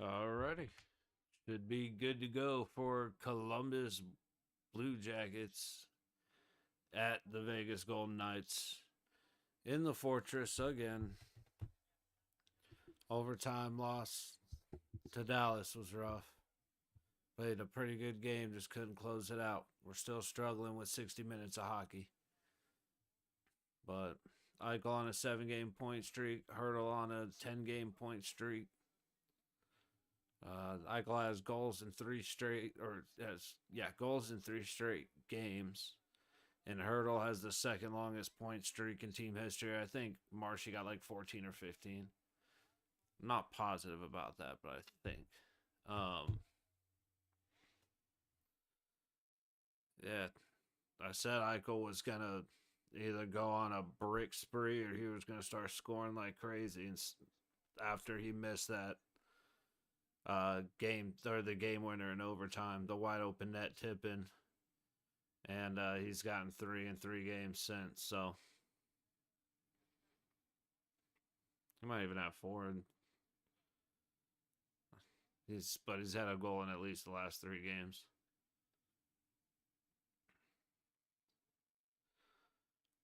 Alrighty. Should be good to go for Columbus Blue Jackets at the Vegas Golden Knights in the Fortress again. Overtime loss to Dallas was rough. Played a pretty good game, just couldn't close it out. We're still struggling with 60 minutes of hockey. But Eichel on a 7-game point streak, Hurdle on a 10-game point streak. Eichel has goals in 3 straight, goals in 3 straight games. And Hurdle has the second longest point streak in team history. I think Marshy got like 14 or 15. I'm not positive about that, but I think. Yeah, I said Eichel was going to either go on a brick spree or he was going to start scoring like crazy. And after he missed that game, or the game winner in overtime, the wide open net tipping. And he's gotten 3 in 3 games since, so he might even have 4. And he's had a goal in at least the last 3 games.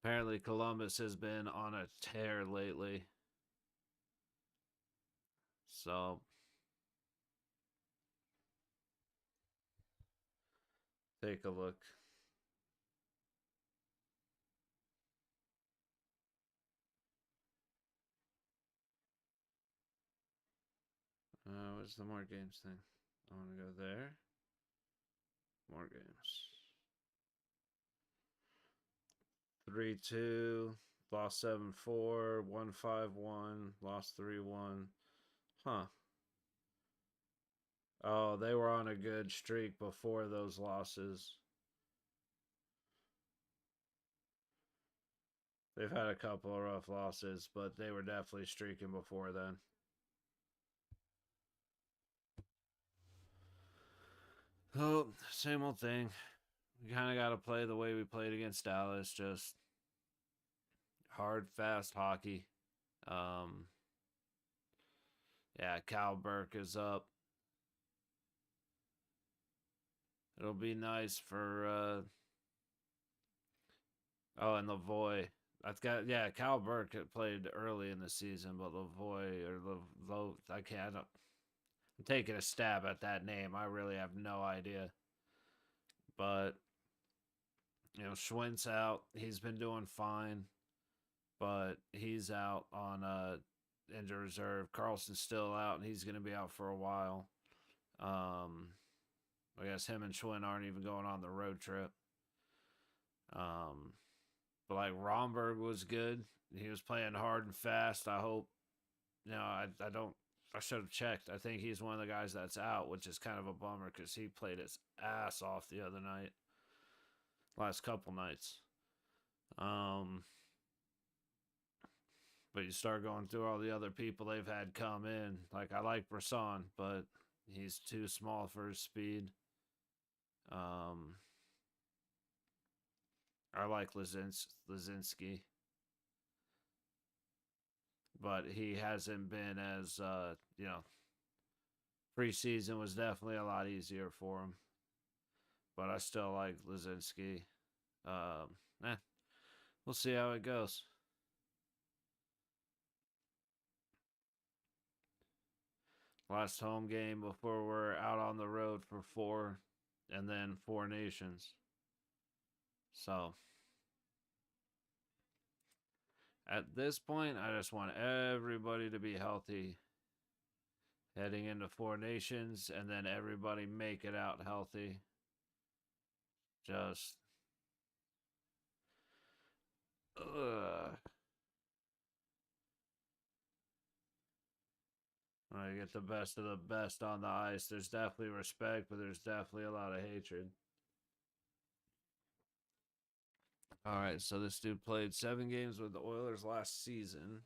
Apparently, Columbus has been on a tear lately, so take a look. What's the more games thing? I want to go there. More games. 3-2, lost 7-4, 1-5-1, lost 3-1. Huh. Oh, they were on a good streak before those losses. They've had a couple of rough losses, but they were definitely streaking before then. Oh, same old thing. We kind of got to play the way we played against Dallas, just hard, fast hockey. Yeah, Cal Burke is up. It'll be nice for and Lavoie. I've got Cal Burke played early in the season, but Lavoie or I can't. I'm taking a stab at that name. I really have no idea. But Schwint's out. He's been doing fine, but he's out on injured reserve. Carlson's still out, and he's going to be out for a while. I guess him and Schwinn aren't even going on the road trip. But like Romberg was good. He was playing hard and fast. I hope. I don't. I should have checked. I think he's one of the guys that's out, which is kind of a bummer because he played his ass off the other night. Last couple nights. But you start going through all the other people they've had come in. Like I like Brisson, but he's too small for his speed. I like Lazinski, but he hasn't been as preseason was definitely a lot easier for him. But I still like Lazinski. We'll see how it goes. Last home game before we're out on the road for 4 and then 4 nations. So at this point, I just want everybody to be healthy heading into 4 nations and then everybody make it out healthy. Just I get the best of the best on the ice. There's definitely respect, but there's definitely a lot of hatred. All right, so this dude played 7 games with the Oilers last season.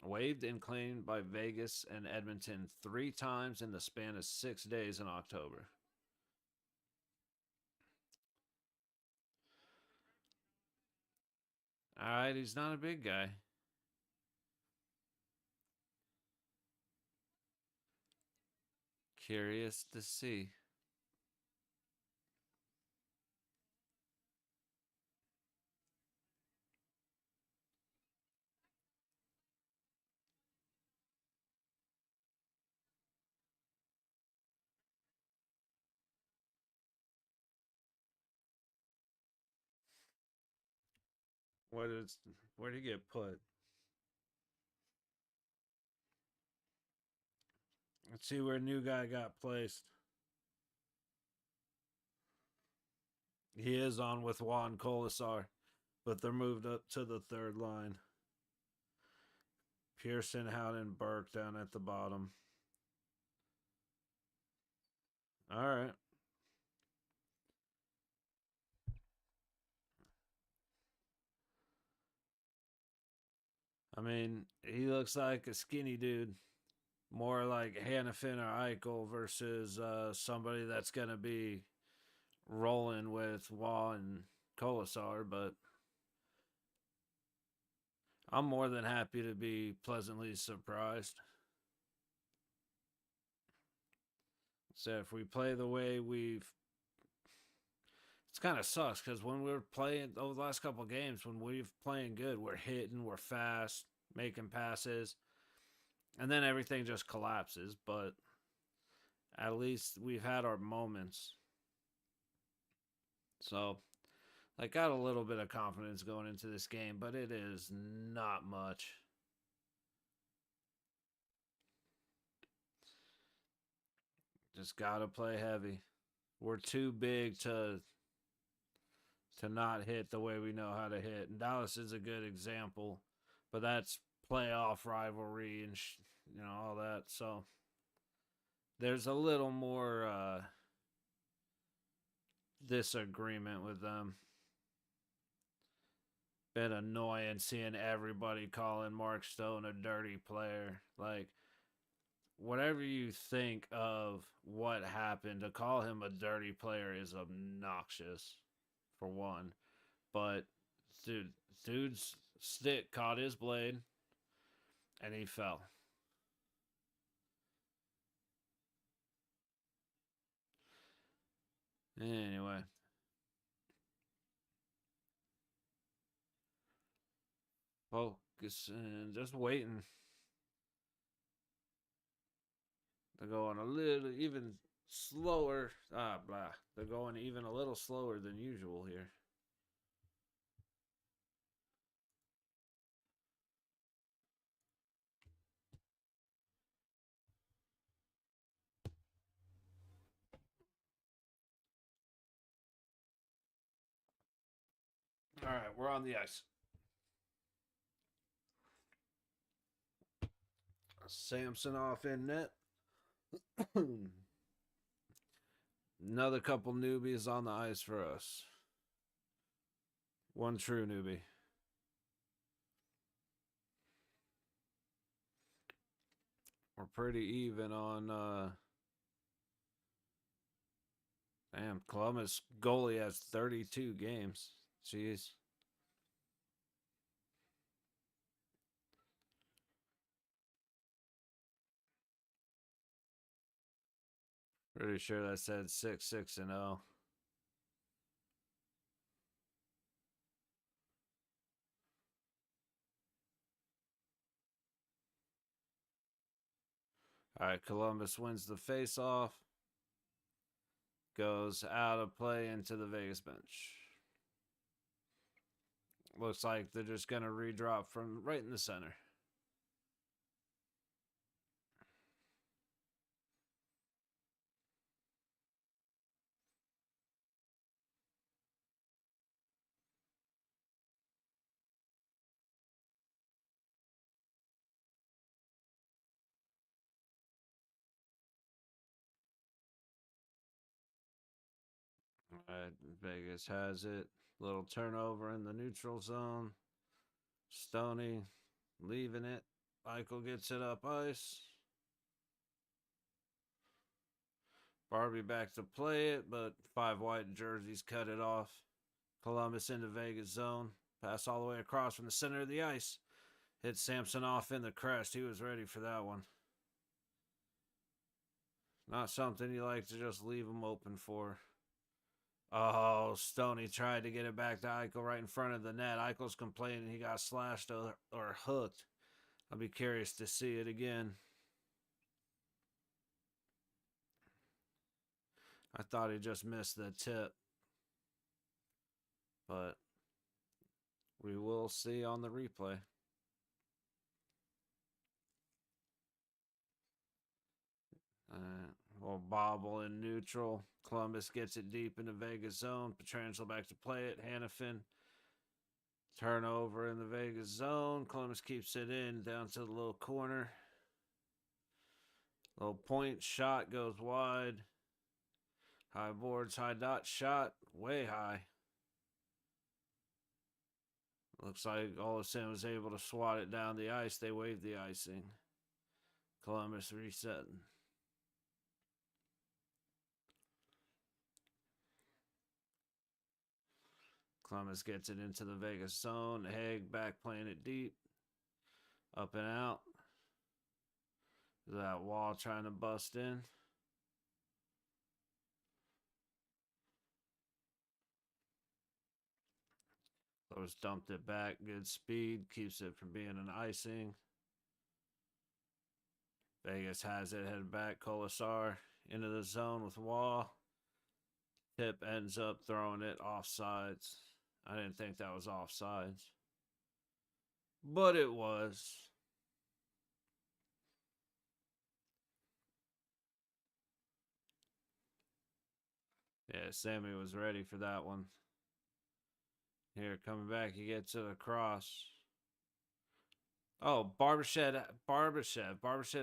Waived and claimed by Vegas and Edmonton 3 times in the span of 6 days in October. All right, he's not a big guy. Curious to see. What is? Where did he get put? Let's see where new guy got placed. He is on with Juan Colasar, but they're moved up to the third line. Pearson, Howden, Burke down at the bottom. All right. I mean, he looks like a skinny dude, more like Hannafin or Eichel versus somebody that's going to be rolling with Wah and Colasar, but I'm more than happy to be pleasantly surprised. So if we play the way we've, it's kind of sucks because when we're playing over the last couple of games, when we're playing good, we're hitting, we're fast, making passes, and then everything just collapses. But at least we've had our moments. So I got a little bit of confidence going into this game, but it is not much. Just gotta play heavy. We're too big to not hit the way we know how to hit. And Dallas is a good example, but that's playoff rivalry and all that. So there's a little more disagreement with them. Been annoying seeing everybody calling Mark Stone a dirty player. Like, whatever you think of what happened, to call him a dirty player is obnoxious, for one. But dude's stick caught his blade and he fell. Anyway, focus and just waiting. They're going a little even slower. Blah. They're going even a little slower than usual here. All right, we're on the ice. Samsonov in net. Another couple newbies on the ice for us. One true newbie. We're pretty even on damn, Columbus goalie has 32 games. Jeez. Pretty sure that said 6-6-0. All right, Columbus wins the face-off. Goes out of play into the Vegas bench. Looks like they're just going to redrop from right in the center. All right, Vegas has it. Little turnover in the neutral zone. Stoney leaving it. Eichel gets it up ice. Barbie back to play it, but 5 white jerseys cut it off. Columbus into Vegas zone. Pass all the way across from the center of the ice. Hit Samson off in the crest. He was ready for that one. Not something you like to just leave him open for. Oh, Stoney tried to get it back to Eichel right in front of the net. Eichel's complaining he got slashed or hooked. I'll be curious to see it again. I thought he just missed the tip. But we will see on the replay. Well, bobble in neutral. Columbus gets it deep in the Vegas zone. Pietrangelo back to play it. Hannafin. Turnover in the Vegas zone. Columbus keeps it in down to the little corner. Little point shot goes wide. High boards, high dot shot. Way high. Looks like Olsen was able to swat it down the ice. They waved the icing. Columbus resetting. Columbus gets it into the Vegas zone. Haig back playing it deep. Up and out. That wall trying to bust in. Close dumped it back. Good speed. Keeps it from being an icing. Vegas has it. Headed back. Colasar into the zone with Wall. Tip ends up throwing it offsides. I didn't think that was offsides. But it was. Yeah, Sammy was ready for that one. Here, coming back, he gets it across. Oh, Barbashev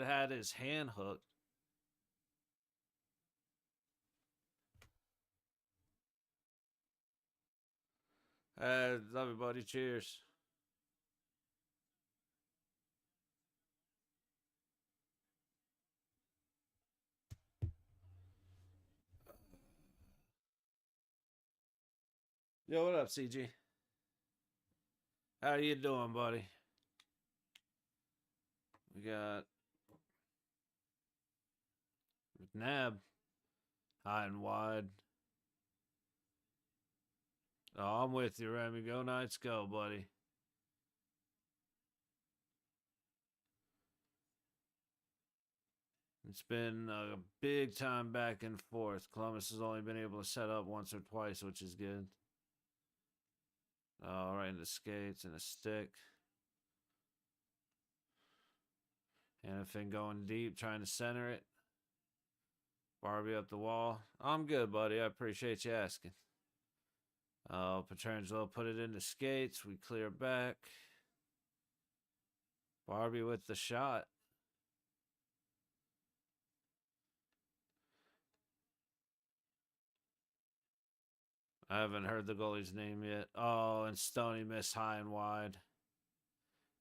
had his hand hooked. Love you, buddy. Cheers. Yo, what up, CG? How you doing, buddy? We got McNabb high and wide. Oh, I'm with you, Remy. Go Knights, go, buddy. It's been a big time back and forth. Columbus has only been able to set up once or twice, which is good. Oh, right in the skates and a stick. Hannafin going deep, trying to center it. Barbie up the wall. I'm good, buddy. I appreciate you asking. Oh, Pietrangelo put it in the skates. We clear back. Barbie with the shot. I haven't heard the goalie's name yet. Oh, and Stoney missed high and wide.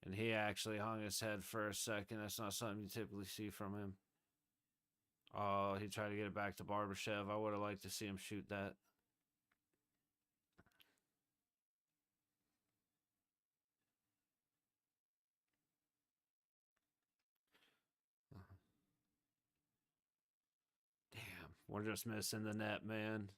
And he actually hung his head for a second. That's not something you typically see from him. Oh, he tried to get it back to Barbashev. I would have liked to see him shoot that. Damn, we're just missing the net, man.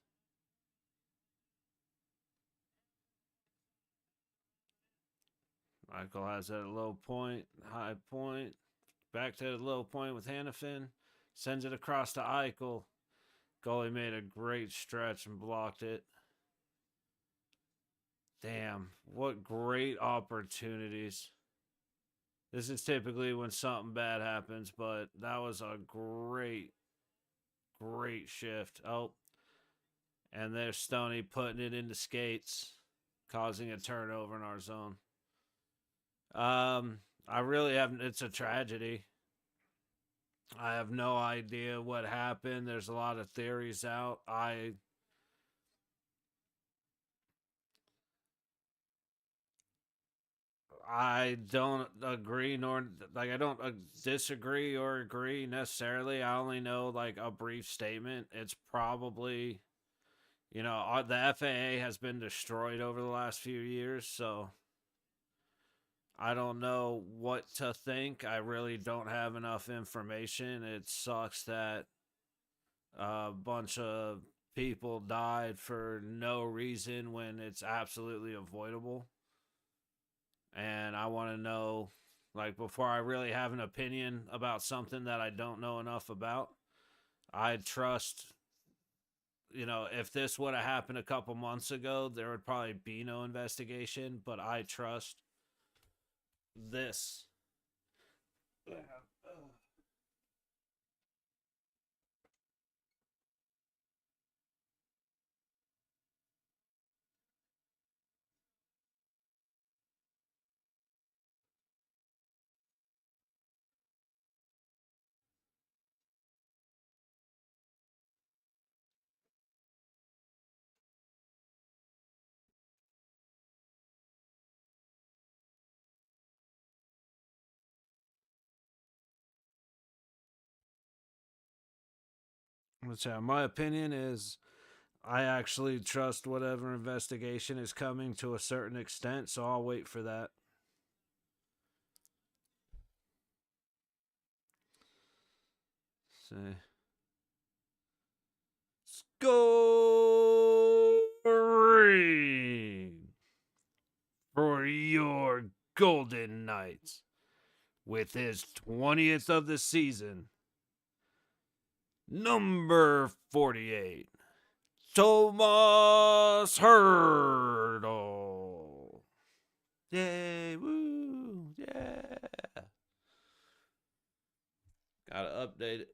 Michael has it at a low point, high point. Back to the low point with Hannafin. Sends it across to Eichel. Goalie made a great stretch and blocked it. Damn, what great opportunities. This is typically when something bad happens, but that was a great shift. Oh, and there's Stoney putting it into skates, causing a turnover in our zone. I really haven't. It's a tragedy. I have no idea what happened. There's a lot of theories out. I don't agree nor like I don't disagree or agree necessarily. I only know like a brief statement. It's probably You know, the FAA has been destroyed over the last few years, so I don't know what to think. I really don't have enough information. It sucks that a bunch of people died for no reason when it's absolutely avoidable. And I want to know, like, before I really have an opinion about something that I don't know enough about, I trust, you know, if this would have happened a couple months ago, there would probably be no investigation, but I trust this. Which, my opinion is, I actually trust whatever investigation is coming to a certain extent, so I'll wait for that. See. Scoring for your Golden Knights with his 20th of the season. Number 48, Thomas Hurdle. Yay, woo, yeah. Gotta update it.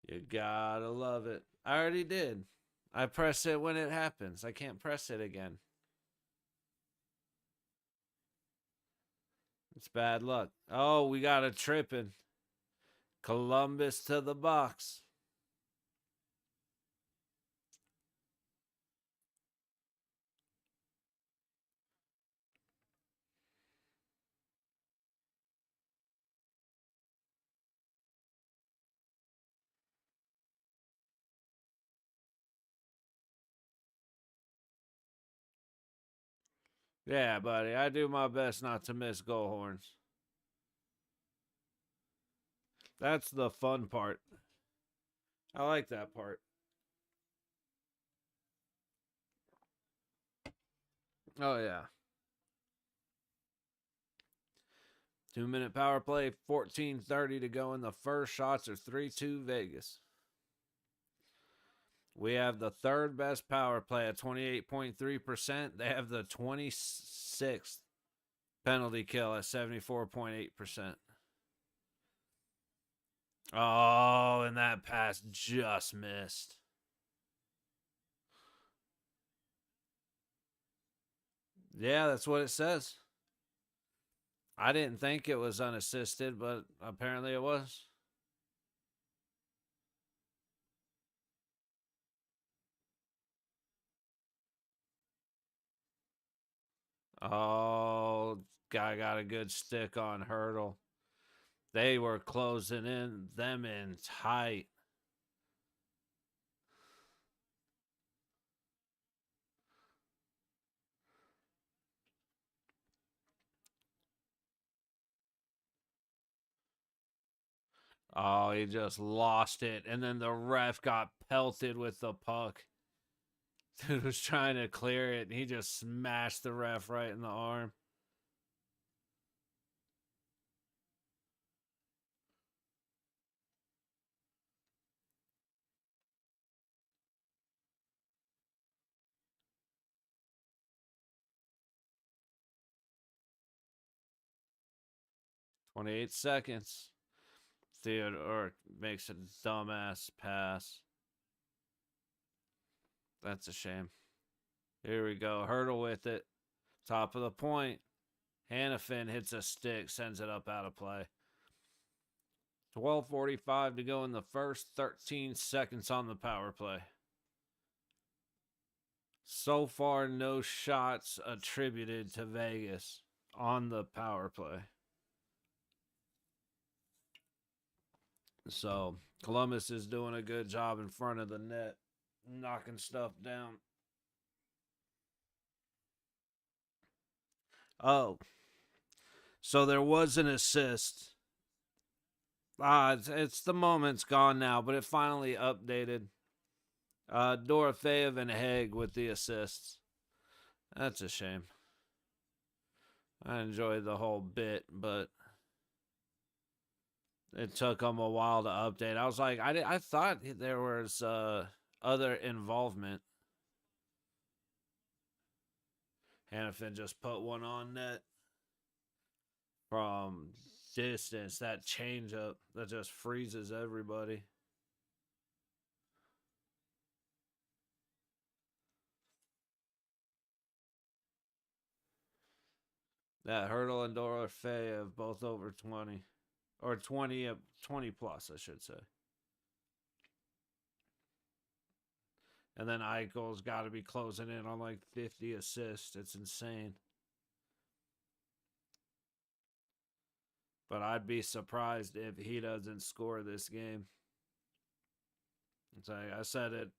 You gotta love it. I already did. I press it when it happens. I can't press it again. It's bad luck. Oh, we got a tripping. Columbus to the box. Yeah, buddy. I do my best not to miss goal horns. That's the fun part. I like that part. Oh, yeah. 2-minute power play, 14:30 to go in the first. Shots are 3-2 Vegas. We have the third best power play at 28.3%. They have the 26th penalty kill at 74.8%. Oh, and that pass just missed. Yeah, that's what it says. I didn't think it was unassisted, but apparently it was. Oh, guy got a good stick on Hurdle. They were closing them in tight. Oh, he just lost it. And then the ref got pelted with the puck. Dude was trying to clear it, and he just smashed the ref right in the arm. "28 seconds. Theodore makes a dumbass pass. That's a shame. Here we go. Hurdle with it. Top of the point. Hannafin hits a stick, sends it up out of play. 12:45 to go in the first. 13 seconds on the power play. So far, no shots attributed to Vegas. on the power play. So Columbus is doing a good job in front of the net, knocking stuff down. Oh, so there was an assist. It's the moment's gone now, but it finally updated. Dorofeyev and Haig with the assists. That's a shame. I enjoyed the whole bit, but it took them a while to update. I was like, I thought there was other involvement. Hannafin just put one on net from distance. That changeup that just freezes everybody. That Hurdle and Dorofeyev both over 20. Or 20, 20 plus, I should say. And then Eichel's got to be closing in on like 50 assists. It's insane. But I'd be surprised if he doesn't score this game. It's like I said it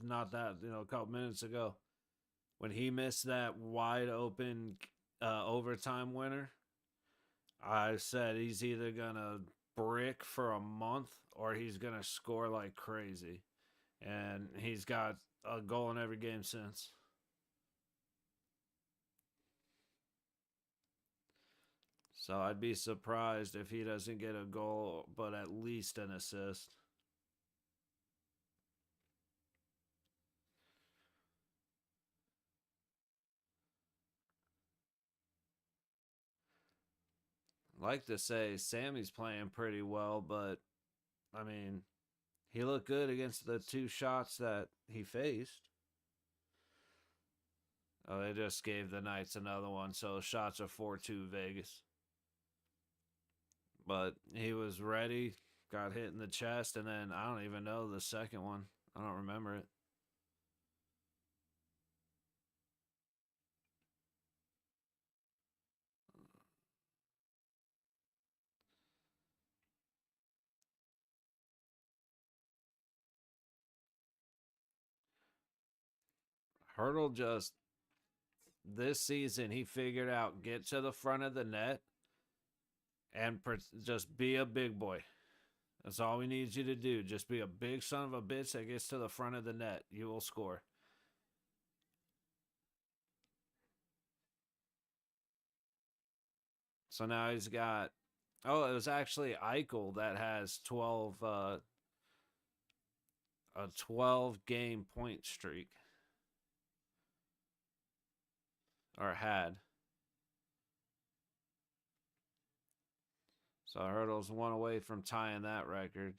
not that, a couple minutes ago. When he missed that wide open overtime winner, I said he's either going to brick for a month or he's going to score like crazy. And he's got a goal in every game since. So I'd be surprised if he doesn't get a goal, but at least an assist. Like to say Sammy's playing pretty well, but I mean, he looked good against the two shots that he faced. Oh, they just gave the Knights another one, so shots are 4-2 Vegas. But he was ready, got hit in the chest, and then I don't even know the second one. I don't remember it. Hurdle just this season he figured out get to the front of the net and just be a big boy. That's all we need you to do. Just be a big son of a bitch that gets to the front of the net. You will score. So now he's got. Oh, it was actually Eichel that has 12 a 12 game point streak. Or had. So Hurdle's one away from tying that record.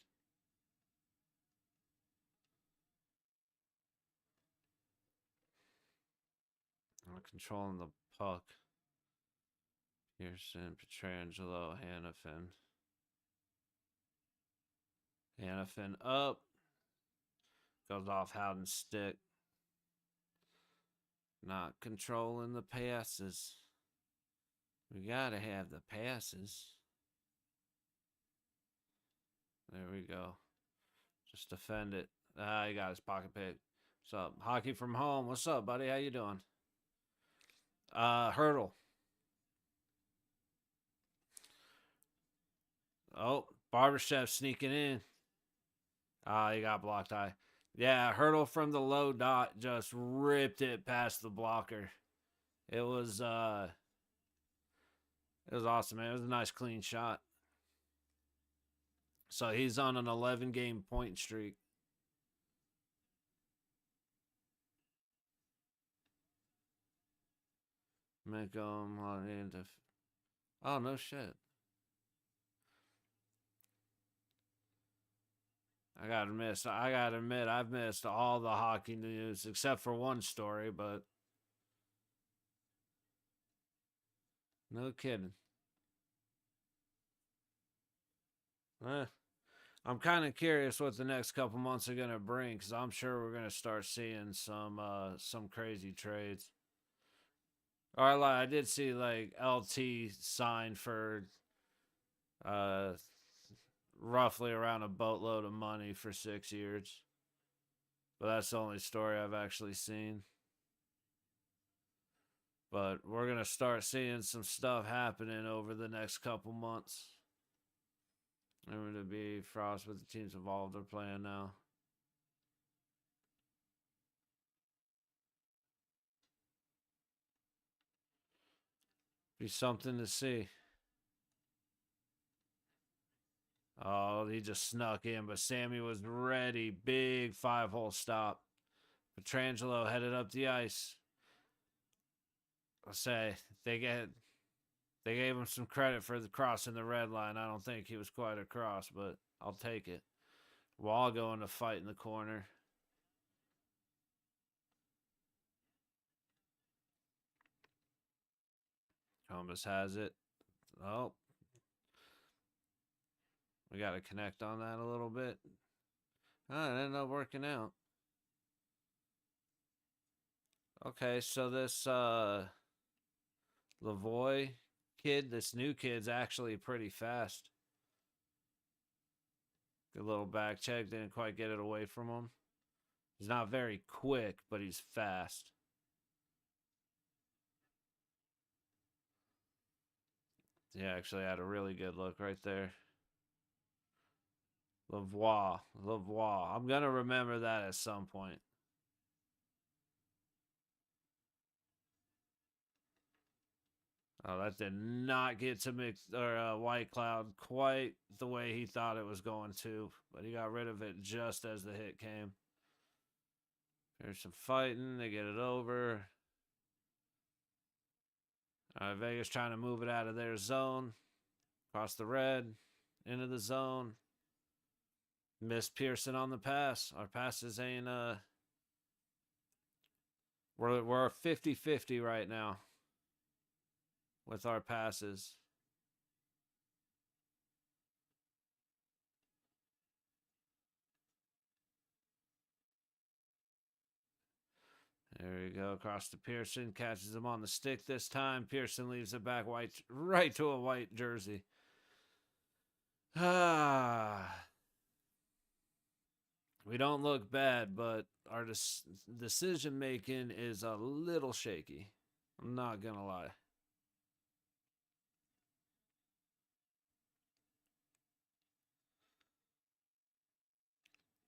Controlling the puck. Pearson, Pietrangelo, Hannafin. Hannafin up. Goes off Howden's stick. Not controlling the passes. We gotta have the passes. There we go. Just defend it. He got his pocket pick. What's up? Hockey from home. What's up, buddy? How you doing? Hurdle. Oh, Barbashev sneaking in. He got blocked high. Yeah, Hurdle from the low dot just ripped it past the blocker. It was awesome, man. It was a nice clean shot. So he's on an 11 game point streak. Make him into. Oh, no shit. I gotta admit, I've missed all the hockey news except for one story, but no kidding. I'm kind of curious what the next couple months are gonna bring because I'm sure we're gonna start seeing some crazy trades. Or I did see like LT signed for uh roughly around a boatload of money for 6 years. But that's the only story I've actually seen. But we're gonna start seeing some stuff happening over the next couple months. Remember to be Frost with the teams involved are playing now. Be something to see. Oh, he just snuck in, but Sammy was ready. Big 5-hole stop. Petrangelo headed up the ice. I'll say they gave him some credit for the crossing the red line. I don't think he was quite across, but I'll take it. Wall going to fight in the corner. Columbus has it. Oh, we got to connect on that a little bit. Oh, it ended up working out. Okay, so this Lavoy kid, this new kid's actually pretty fast. Good little back check. Didn't quite get it away from him. He's not very quick, but he's fast. Yeah, actually had a really good look right there. Lavoie. I'm going to remember that at some point. Oh, that did not get to White Cloud quite the way he thought it was going to, but he got rid of it just as the hit came. There's some fighting. They get it over. Vegas trying to move it out of their zone. Across the red. Into the zone. Missed Pearson on the pass. Our passes ain't we're 50-50 right now with our passes. There you go. Across to Pearson. Catches him on the stick this time. Pearson leaves it back right to a white jersey. We don't look bad, but our decision making is a little shaky. I'm not going to lie.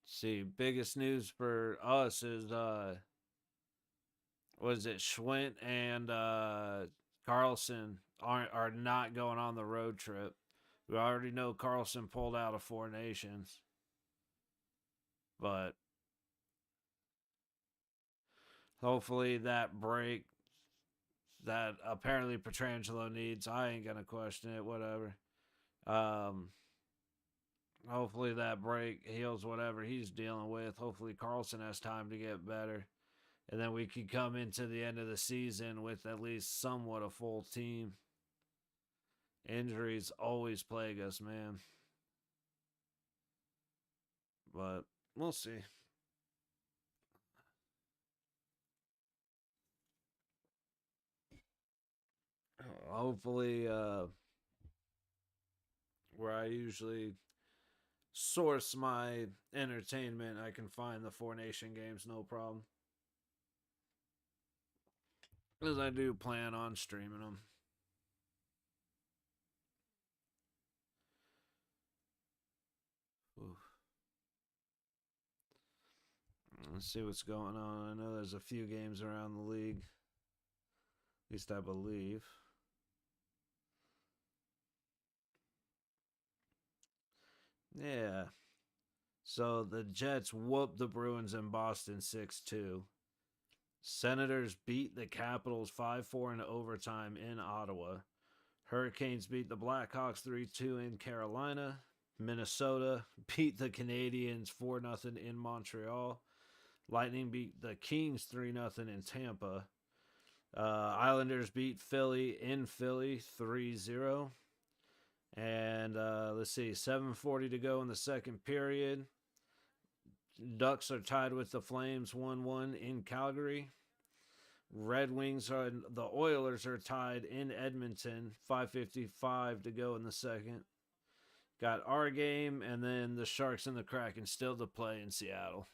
See, biggest news for us is was it Schwint and Carlson are not going on the road trip. We already know Carlson pulled out of Four Nations, but hopefully that break that apparently Petrangelo needs, I ain't gonna question it. Whatever. Hopefully that break heals whatever he's dealing with. Hopefully Carlson has time to get better. And then we can come into the end of the season with at least somewhat a full team. Injuries always plague us, man. But we'll see. Hopefully, where I usually source my entertainment, I can find the Four Nation games no problem. Because I do plan on streaming them. Oof. Let's see what's going on. I know there's a few games around the league. At least I believe. Yeah. So the Jets whooped the Bruins in Boston 6-2. Senators beat the Capitals 5-4 in overtime in Ottawa. Hurricanes beat the Blackhawks 3-2 in Carolina. Minnesota beat the Canadiens 4-0 in Montreal. Lightning beat the Kings 3-0 in Tampa. Islanders beat Philly in Philly 3-0. And let's see, 7:40 to go in the second period. Ducks are tied with the Flames 1-1 in Calgary. Red Wings are the Oilers are tied in Edmonton, 5:55 to go in the second. Got our game, and then the Sharks and the Kraken still to play in Seattle.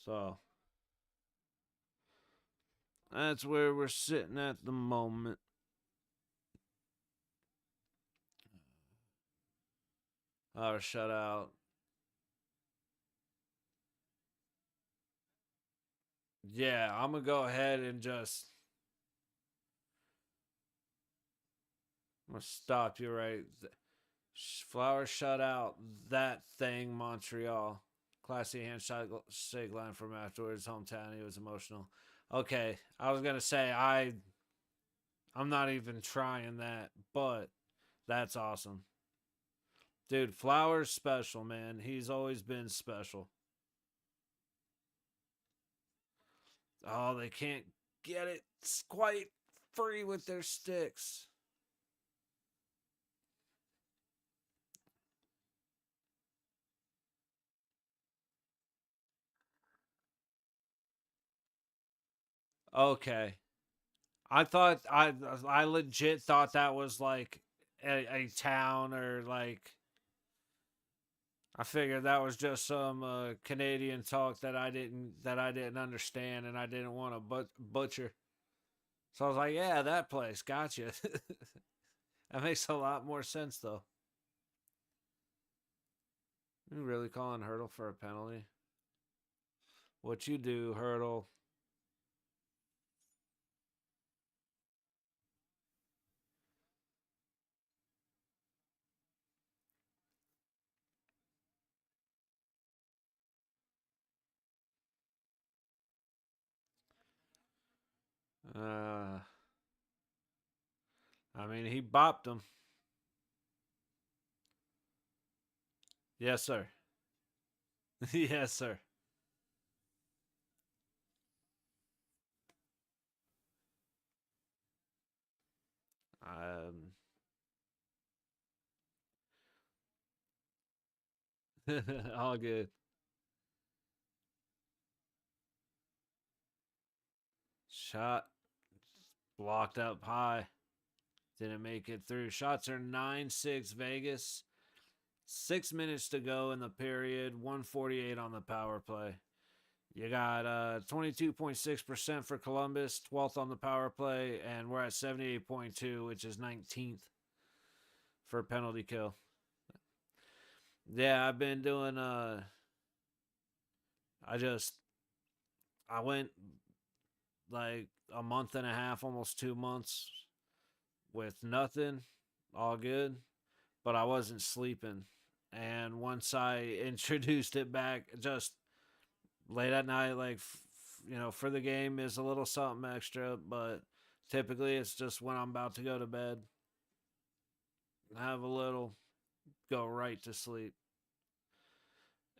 So that's where we're sitting at the moment. Our shutout. Yeah, I'm gonna go ahead and just. I'm gonna stop you right. Flowers shut out that thing, Montreal. Classy handshake line from afterwards. Hometown. He was emotional. Okay, I was gonna say I'm not even trying that, but that's awesome, dude. Flowers special, man. He's always been special. Oh, they can't get it quite free with their sticks. Okay, I legit thought that was like a town or like I figured that was just some Canadian talk that I didn't understand and I didn't want to butcher. So I was like, yeah, that place, gotcha. That makes a lot more sense though. You really calling Hurdle for a penalty? What you do, Hurdle? Uh, I mean, he bopped him. Yes, sir. Yes, sir. Um, all good. Shot blocked up high. Didn't make it through. Shots are 9-6 Vegas. 6 minutes to go in the period. 148 on the power play. You got 22.6% for Columbus, 12th on the power play, and we're at 78.2, which is 19th for penalty kill. Yeah, I've been doing I just I went like a month and a half, almost 2 months with nothing, all good, but I wasn't sleeping. And once I introduced it back, just late at night, like, for the game is a little something extra, but typically it's just when I'm about to go to bed, have a little, go right to sleep.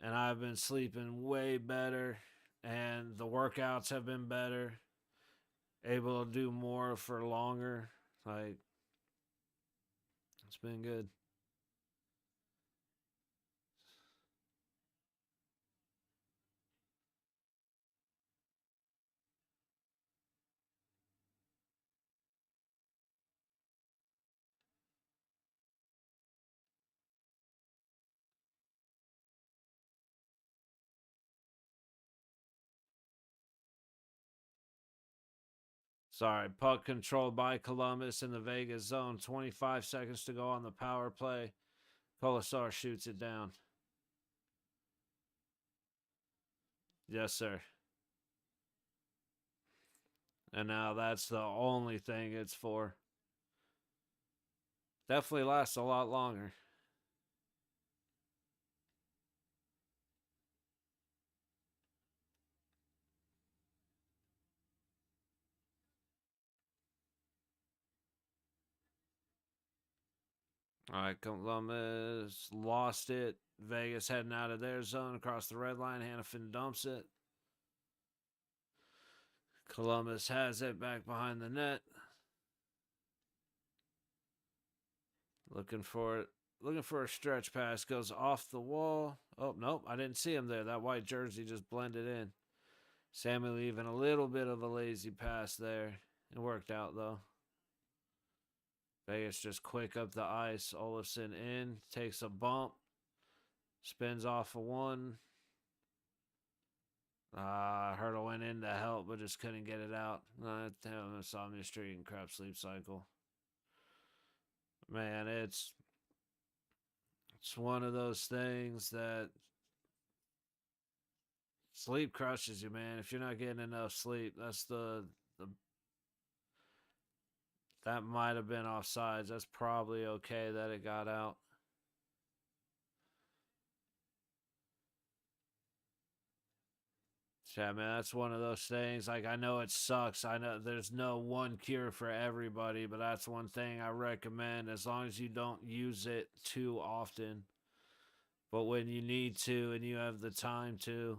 And I've been sleeping way better, and the workouts have been better, able to do more for longer. Like, it's been good. Sorry, puck controlled by Columbus in the Vegas zone. 25 seconds to go on the power play. Colasar shoots it down. Yes, sir. And now that's the only thing it's for. Definitely lasts a lot longer. All right, Columbus lost it. Vegas heading out of their zone across the red line. Hannafin dumps it. Columbus has it back behind the net. Looking for it. Looking for a stretch pass. Goes off the wall. Oh, nope. I didn't see him there. That white jersey just blended in. Sammy leaving a little bit of a lazy pass there. It worked out, though. Vegas just quick up the ice. Olafson in. Takes a bump. Spins off a one. Hurdle went in to help, but just couldn't get it out. Damn, insomnia streak and crap sleep cycle. Man, it's one of those things that sleep crushes you, man. If you're not getting enough sleep, that's the that might have been offsides. That's probably okay that it got out. Yeah, man, that's one of those things. Like, I know it sucks. I know there's no one cure for everybody, but that's one thing I recommend as long as you don't use it too often. But when you need to and you have the time to.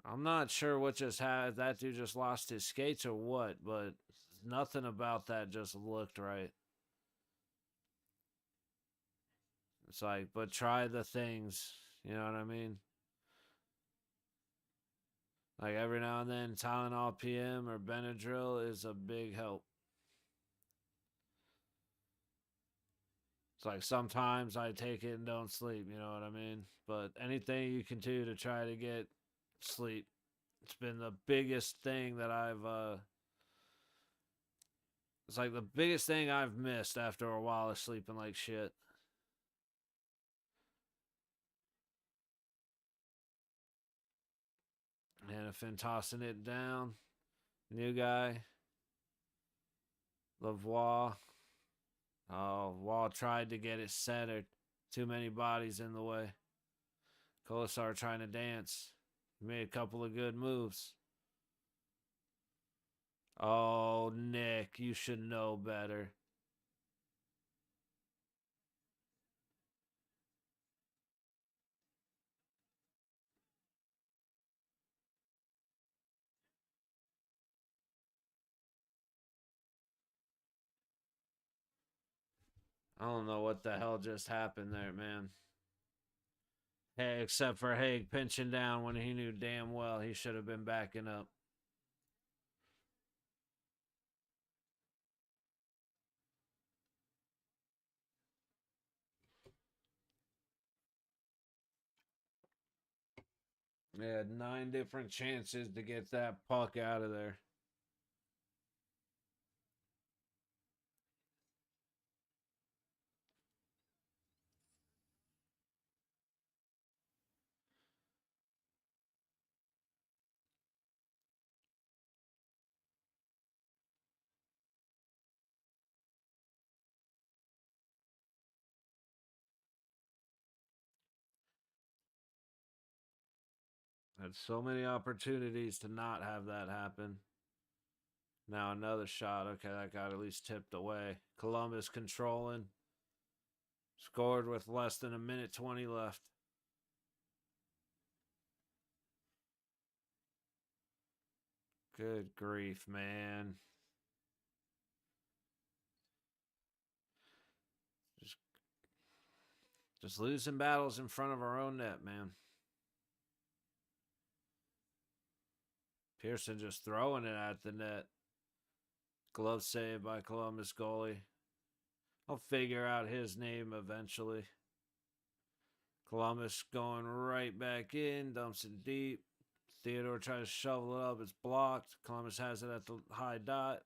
I'm not sure what just had. That dude just lost his skates or what, but nothing about that just looked right. It's like, but try the things. You know what I mean? Like every now and then, Tylenol PM or Benadryl is a big help. It's like sometimes I take it and don't sleep, you know what I mean? But anything you can do to try to get sleep. It's been the biggest thing that it's like the biggest thing I've missed after a while of sleeping like shit. Hannafin tossing it down. New guy. Lavoie. Oh, Wall tried to get it centered. Too many bodies in the way. Colasar trying to dance. He made a couple of good moves. Oh, Nick, you should know better. I don't know what the hell just happened there, man. Hey, except for Haig pinching down when he knew damn well he should have been backing up. They had 9 different chances to get that puck out of there. Had so many opportunities to not have that happen. Now another shot. Okay, that got at least tipped away. Columbus controlling. Scored with less than a minute 20 left. Good grief, man. Just, just losing battles in front of our own net, man. Pearson just throwing it at the net. Glove save by Columbus goalie. I'll figure out his name eventually. Columbus going right back in, dumps it deep. Theodore tries to shovel it up. It's blocked. Columbus has it at the high dot.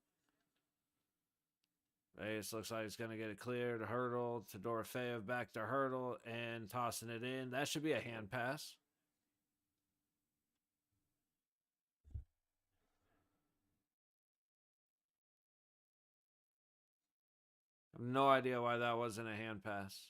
Vegas looks like it's going to get it cleared. Hurdle to Dorofeyev, back to Hurdle, and tossing it in. That should be a hand pass. I have no idea why that wasn't a hand pass.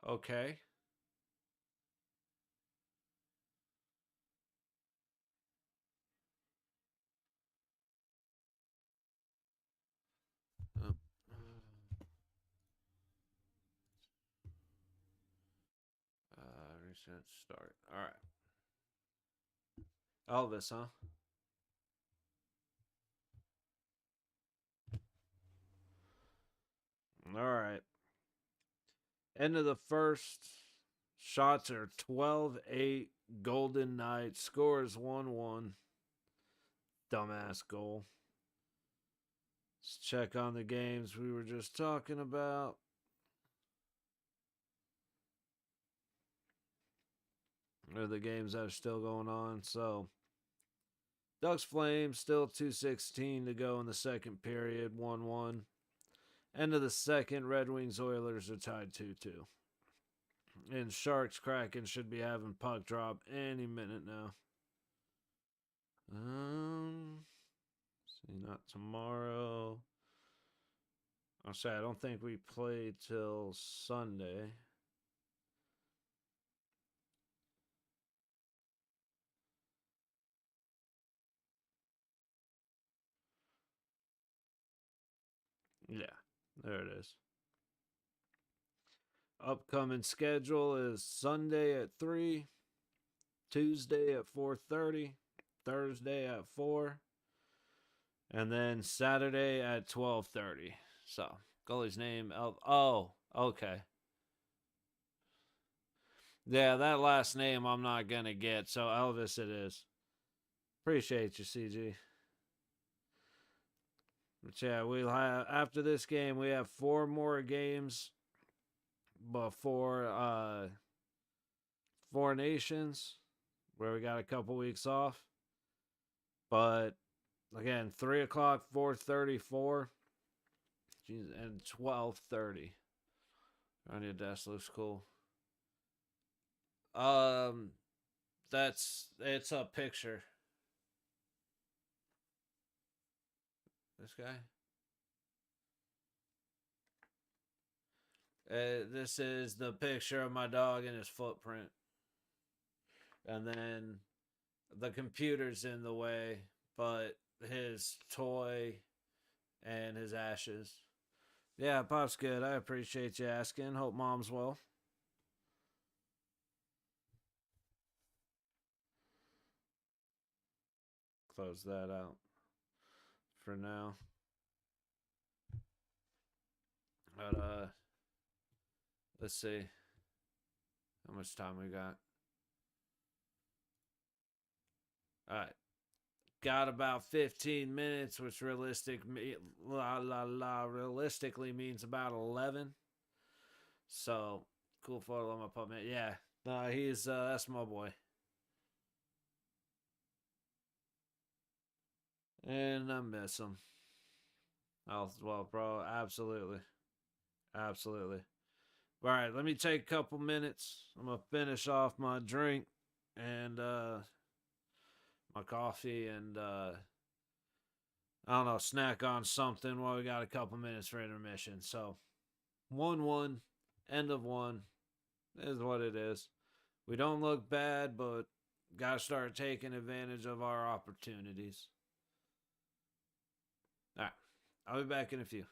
Okay. Uh, Reset start. All right. Elvis, huh? All right. End of the first. Shots are 12-8. Golden Knights. Scores 1-1. Dumbass goal. Let's check on the games we were just talking about. Or the games that are still going on. So, Ducks Flames still 2:16 to go in the second period. 1-1. End of the second. Red Wings Oilers are tied 2-2. And Sharks Kraken should be having puck drop any minute now. See, not tomorrow. I'll say I don't think we play till Sunday. Yeah, there it is. Upcoming schedule is Sunday at 3, Tuesday at 4:30, Thursday at 4, and then Saturday at 12:30. So, goalie's name oh, okay. Yeah, that last name I'm not going to get, so Elvis it is. Appreciate you, CG. But yeah, we'll have after this game we have 4 more games before 4 Nations, where we got a couple weeks off. But again, 3 o'clock, 4:34, and 12:30. On your desk looks cool. It's a picture. This guy. This is the picture of my dog and his footprint. And then the computer's in the way, but his toy and his ashes. Yeah, Pop's good. I appreciate you asking. Hope Mom's well. Close that out for now. But let's see how much time we got. All right, got about 15 minutes, which realistically means about 11. So cool photo on my pup, man. Yeah, no, he's that's my boy. And I miss him. Oh well, bro, absolutely, absolutely. All right, let me take a couple minutes. I'm gonna finish off my drink and my coffee and I don't know, snack on something while we got a couple minutes for intermission. So 1-1, end of one is what it is. We don't look bad, but gotta start taking advantage of our opportunities. All right, I'll be back in a few.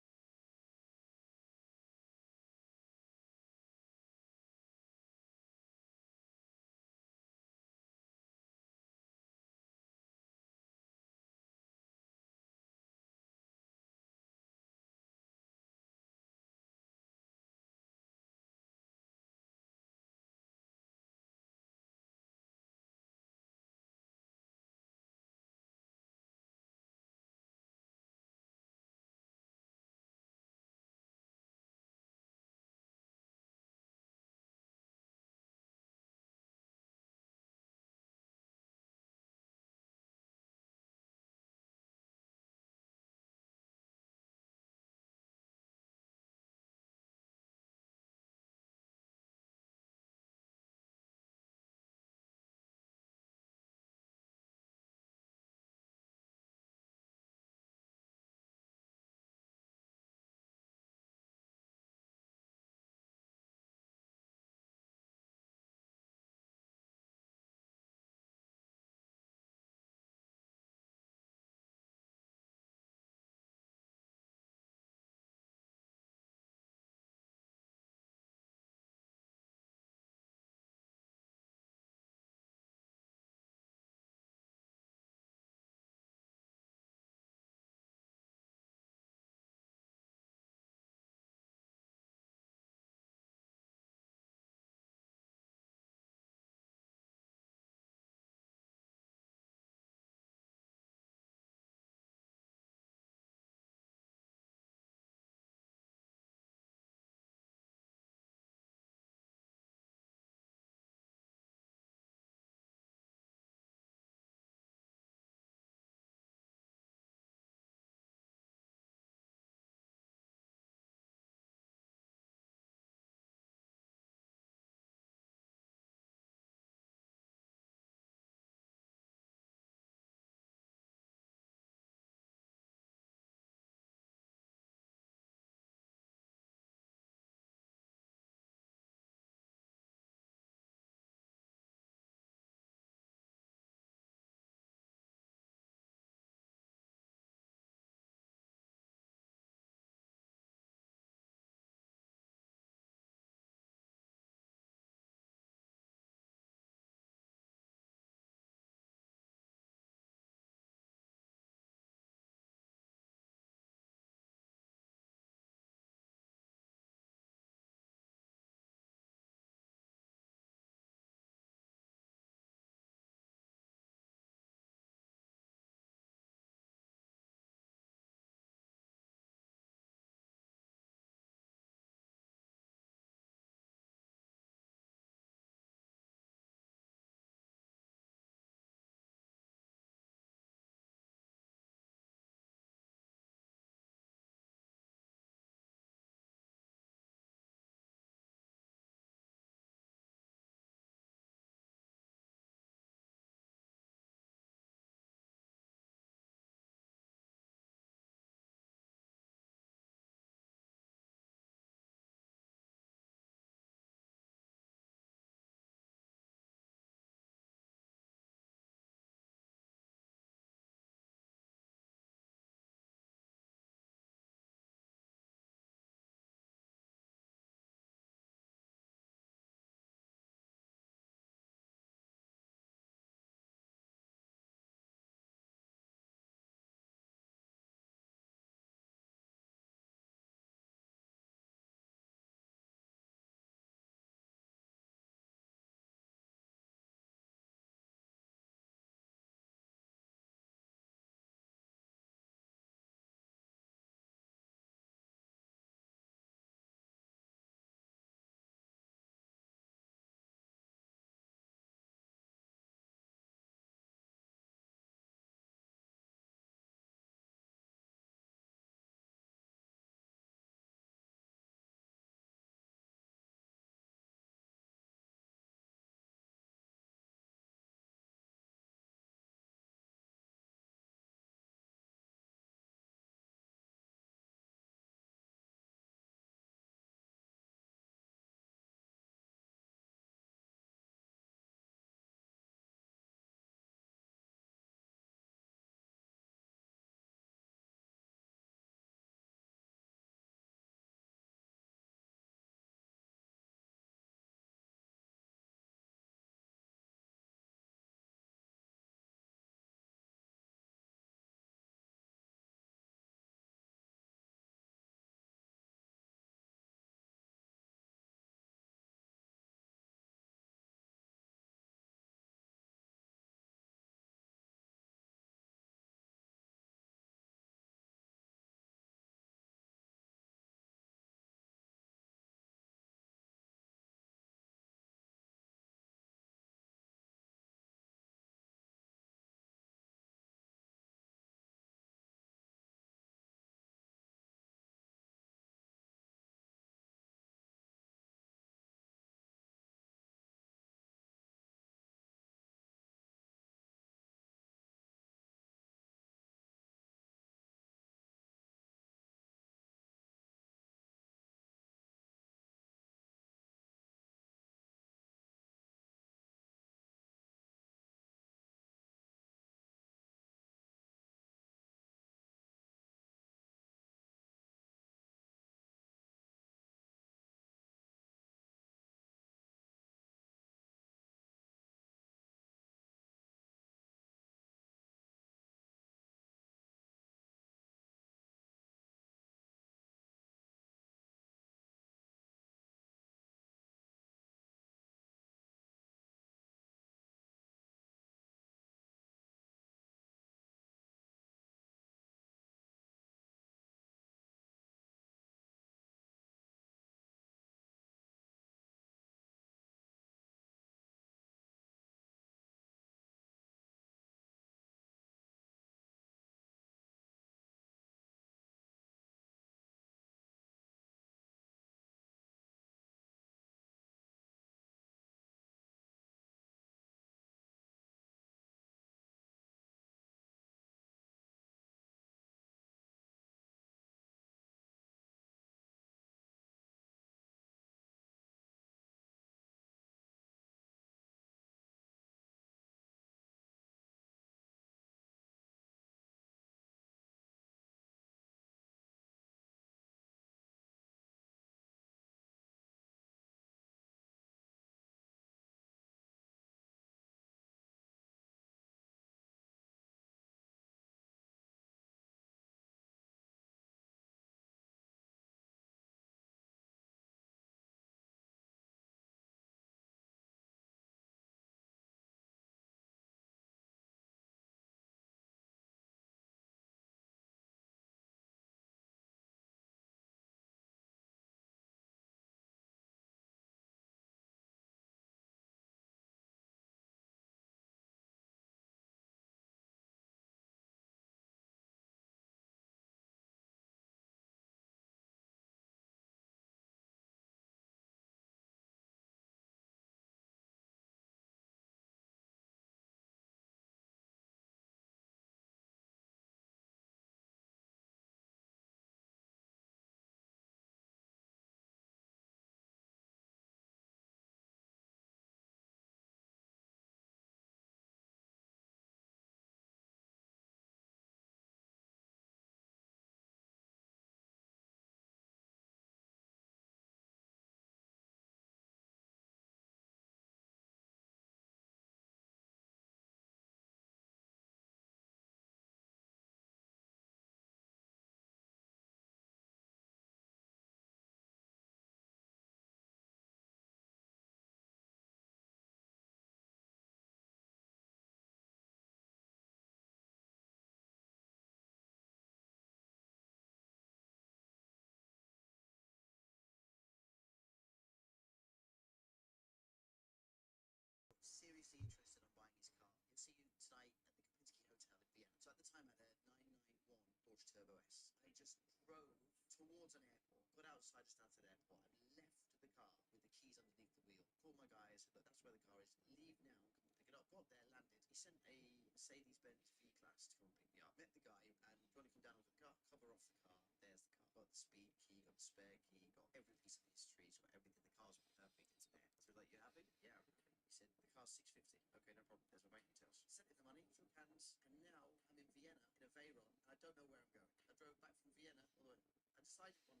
outside the Stansted Airport. I've left the car with the keys underneath the wheel. Called my guy. I said, look, that's where the car is. Leave now. Come and pick it up. Got there, landed. He sent a Mercedes-Benz V-Class to come and pick me up. Met the guy, and do you want to come down with the car? Cover off the car. There's the car. Got the speed key. Got the spare key. Got every piece of history. He's got everything. The car's perfect. It's there. So like, you happy? Yeah. Okay. He said the car's 650. Okay, no problem. There's my bank details. Sent him the money. Shook hands, and now I'm in Vienna in a Veyron, and I don't know where I'm going. I drove back from Vienna. Although I decided one.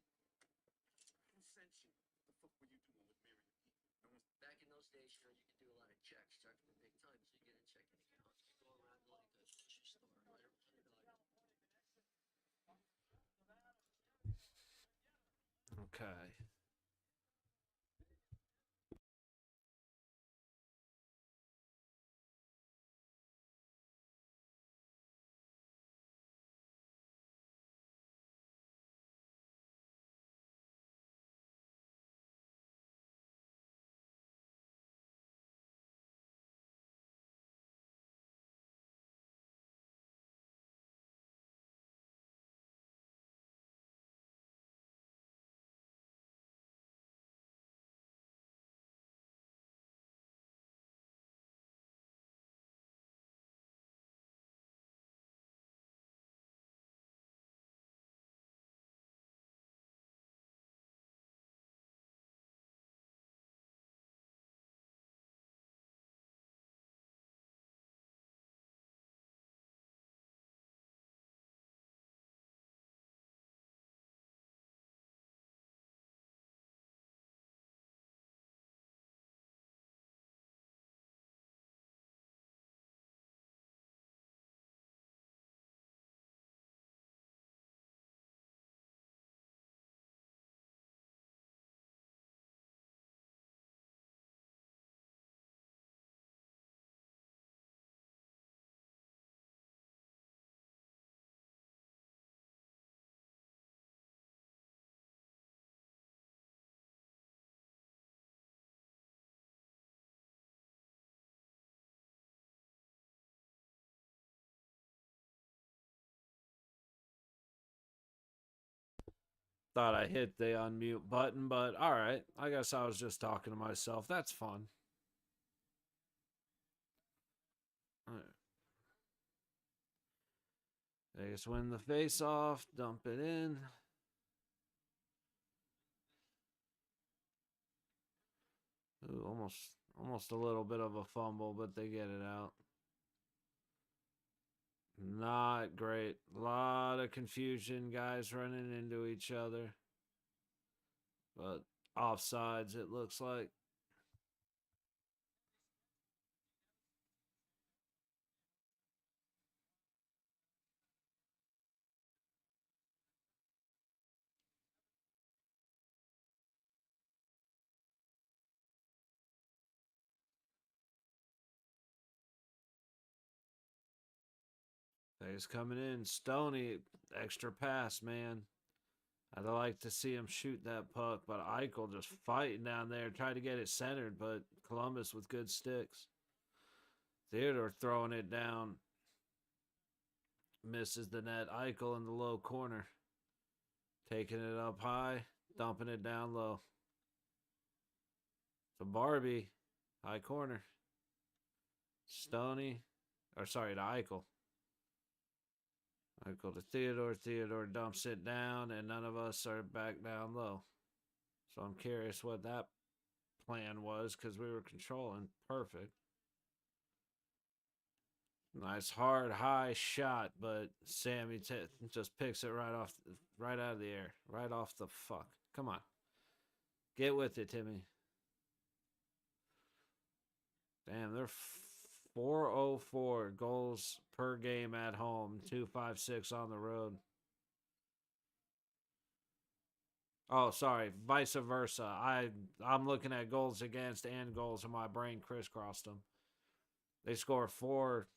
Who sent you? What the fuck were you doing with Miriam? Back in those days, you know, you could do a lot of checks, start with big time, so you get a checking account. You go around to like a grocery store, write $100. Okay. Thought I hit the unmute button, but all right. I guess I was just talking to myself. That's fun. All right. They just win the face off, dump it in. Ooh, almost a little bit of a fumble, but they get it out. Not great. A lot of confusion, guys running into each other. But offsides, it looks like. He's coming in. Stoney, extra pass, man. I'd like to see him shoot that puck, but Eichel just fighting down there, trying to get it centered, but Columbus with good sticks. Theodore throwing it down. Misses the net. Eichel in the low corner. Taking it up high, dumping it down low. To Barbie. High corner. Stoney. Or sorry, to Eichel. Eichel to Theodore. Theodore dumps it down, and none of us are back down low. So I'm curious what that plan was because we were controlling. Perfect. Nice hard high shot, but Sammy just picks it right out of the air, right off the fuck. Come on, get with it, Timmy. Damn, they're 404 goals per game at home, 256 on the road. Oh, sorry, vice versa. I'm looking at goals against and goals, and my brain crisscrossed them. They score 4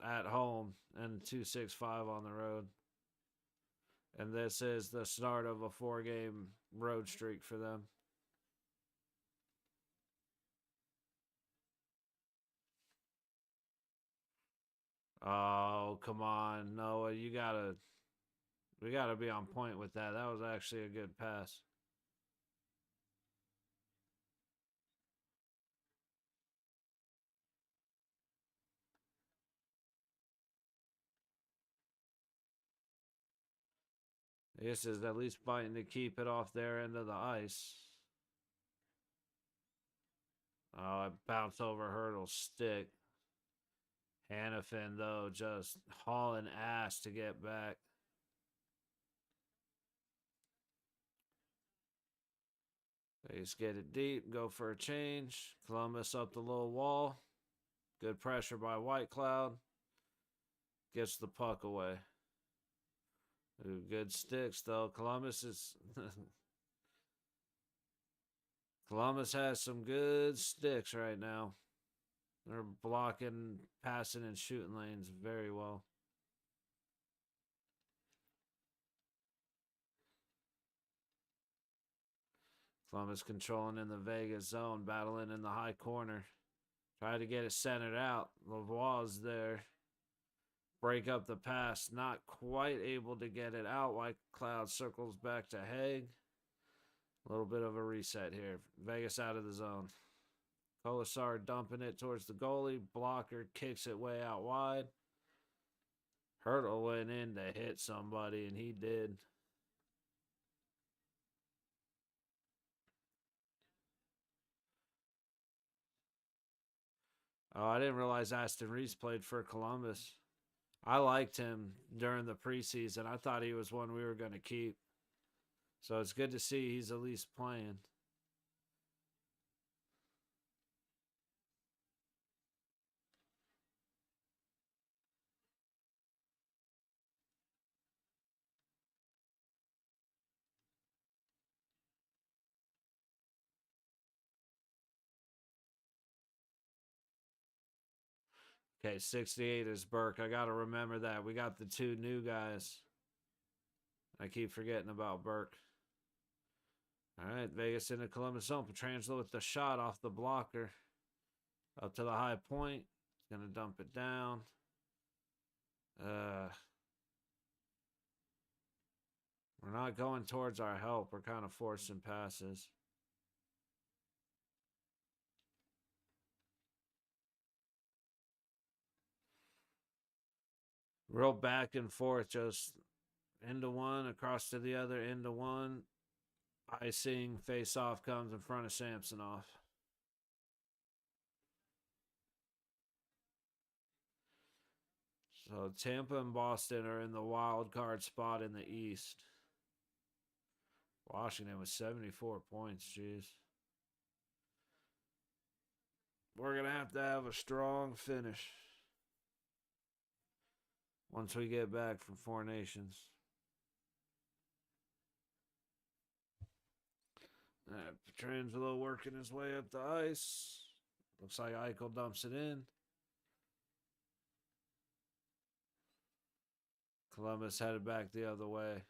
at home and 265 on the road. And this is the start of a 4-game road streak for them. Oh, come on, Noah, we gotta be on point with that. That was actually a good pass. This is at least fighting to keep it off their end of the ice. Oh, it bounced over Hurdle's stick. Hannafin, though, just hauling ass to get back. They just get it deep, go for a change. Columbus up the little wall. Good pressure by White Cloud. Gets the puck away. Ooh, good sticks, though. Columbus is. Columbus has some good sticks right now. They're blocking, passing, and shooting lanes very well. Columbus controlling in the Vegas zone, battling in the high corner. Try to get it centered out. Lavoie's there. Break up the pass. Not quite able to get it out. White Cloud circles back to Haig. A little bit of a reset here. Vegas out of the zone. Colasar dumping it towards the goalie. Blocker kicks it way out wide. Hurdle went in to hit somebody, and he did. Oh, I didn't realize Aston Reese played for Columbus. I liked him during the preseason. I thought he was one we were going to keep. So it's good to see he's at least playing. Okay, 68 is Burke. I got to remember that. We got the two new guys. I keep forgetting about Burke. All right, Vegas into Columbus zone. Petrangelo with the shot off the blocker. Up to the high point. He's going to dump it down. We're not going towards our help. We're kind of forcing passes. Real back and forth, just into one, across to the other, into one. Icing, face off comes in front of Samsonov. So Tampa and Boston are in the wild card spot in the East. Washington with 74 points, jeez. We're going to have a strong finish once we get back from Four Nations. Petrangelo working his way up the ice. Looks like Eichel dumps it in. Columbus headed back the other way.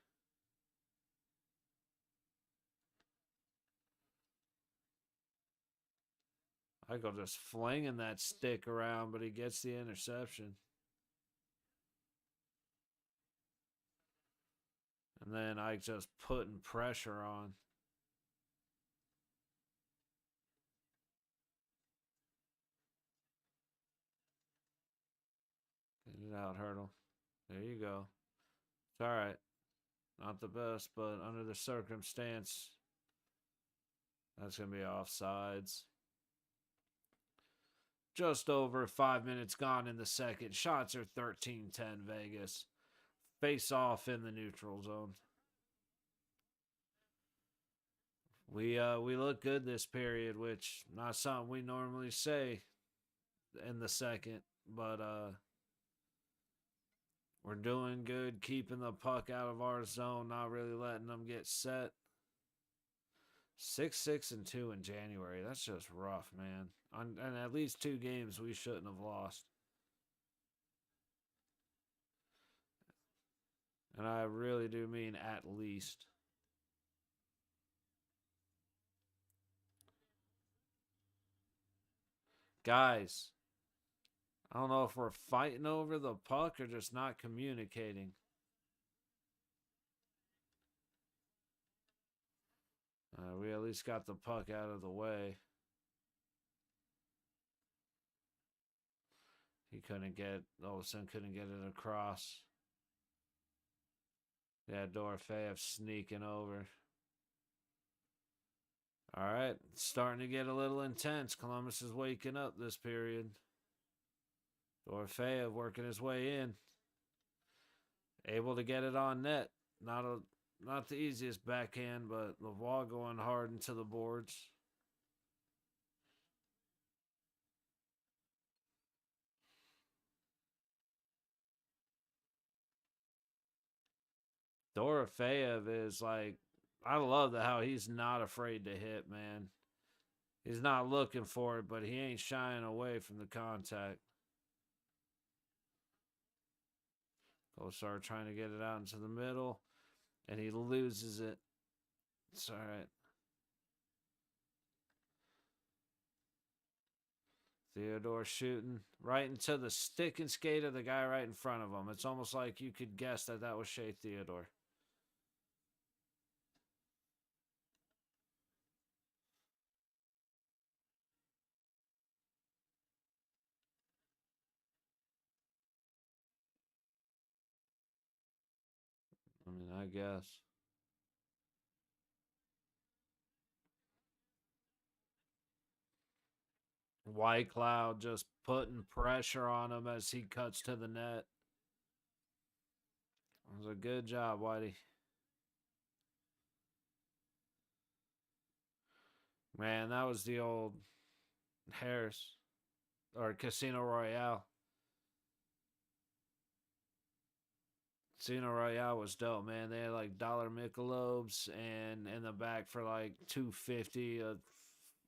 Eichel just flinging that stick around, but he gets the interception. And then Ike just putting pressure on. Get it out, Hurdle. There you go. It's all right. Not the best, but under the circumstance, that's going to be offsides. Just over 5 minutes gone in the second. Shots are 13-10 Vegas. Face off in the neutral zone. We look good this period, which not something we normally say in the second, but we're doing good, keeping the puck out of our zone, not really letting them get set. 6-6-2 in January. That's just rough, man. And at least 2 games we shouldn't have lost. And I really do mean at least. Guys, I don't know if we're fighting over the puck or just not communicating. We at least got the puck out of the way. He couldn't get, all of a sudden couldn't get it across. Yeah, Dorofeyev sneaking over. All right, it's starting to get a little intense. Columbus is waking up this period. Dorofeyev working his way in, able to get it on net. Not the easiest backhand, but Lavoie going hard into the boards. Dorofeyev is like, I love how he's not afraid to hit, man. He's not looking for it, but he ain't shying away from the contact. Kosar trying to get it out into the middle, and he loses it. It's all right. Theodore shooting right into the stick and skate of the guy right in front of him. It's almost like you could guess that that was Shea Theodore. I mean, I guess. White Cloud just putting pressure on him as he cuts to the net. It was a good job, Whitey. Man, that was the old Harris or Casino Royale. Casino Royale was dope, man. They had like dollar Michelobes and in the back for like 250 a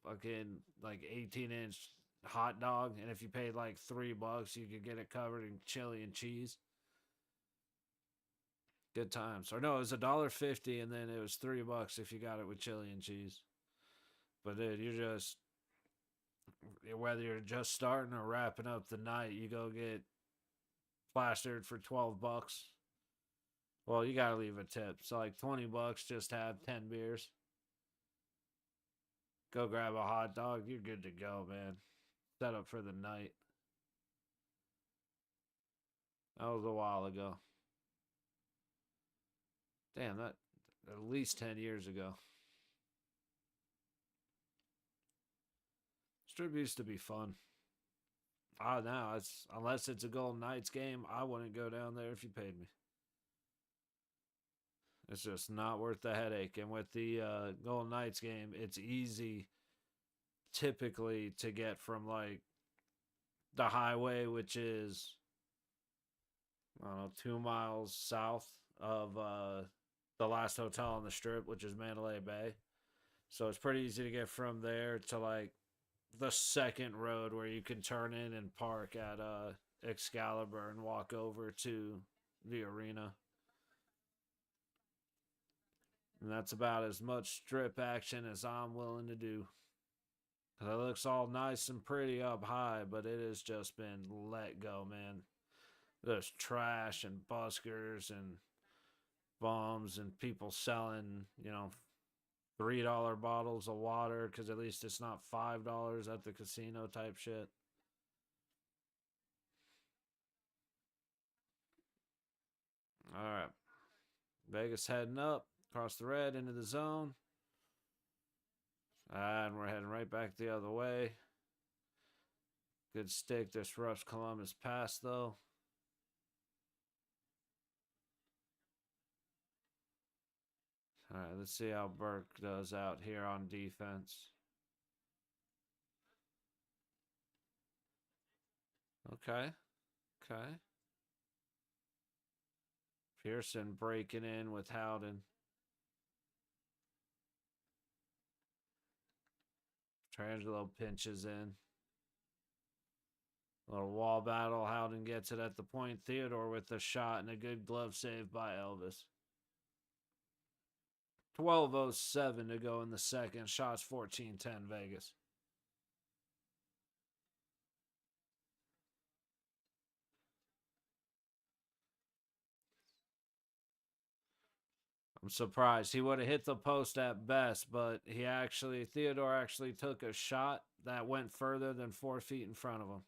fucking like 18-inch hot dog, and if you paid like $3, you could get it covered in chili and cheese. Good times. Or no, it was $1.50, and then it was $3 if you got it with chili and cheese. But dude, you're just whether you're just starting or wrapping up the night, you go get plastered for $12. Well, you gotta leave a tip. So like $20, just have 10 beers. Go grab a hot dog. You're good to go, man. Set up for the night. That was a while ago. Damn, that at least 10 years ago. Strip used to be fun. Ah, now it's unless it's a Golden Knights game, I wouldn't go down there if you paid me. It's just not worth the headache. And with the Golden Knights game, it's easy typically to get from like the highway, which is I don't know 2 miles south of the last hotel on the strip, which is Mandalay Bay. So it's pretty easy to get from there to like the second road where you can turn in and park at Excalibur and walk over to the arena. And that's about as much strip action as I'm willing to do. It looks all nice and pretty up high, but it has just been let go, man. There's trash and buskers and bums and people selling, $3 bottles of water because at least it's not $5 at the casino type shit. All right. Vegas heading up across the red into the zone. And we're heading right back the other way. Good stick. Disrupts Columbus pass, though. All right, let's see how Burke does out here on defense. Okay. Okay. Pearson breaking in with Howden. Trangelo pinches in. A little wall battle. Howden gets it at the point. Theodore with the shot and a good glove save by Elvis. 12:07 to go in the second. Shots 14-10 Vegas. I'm surprised. He would have hit the post at best, but Theodore actually took a shot that went further than 4 feet in front of him.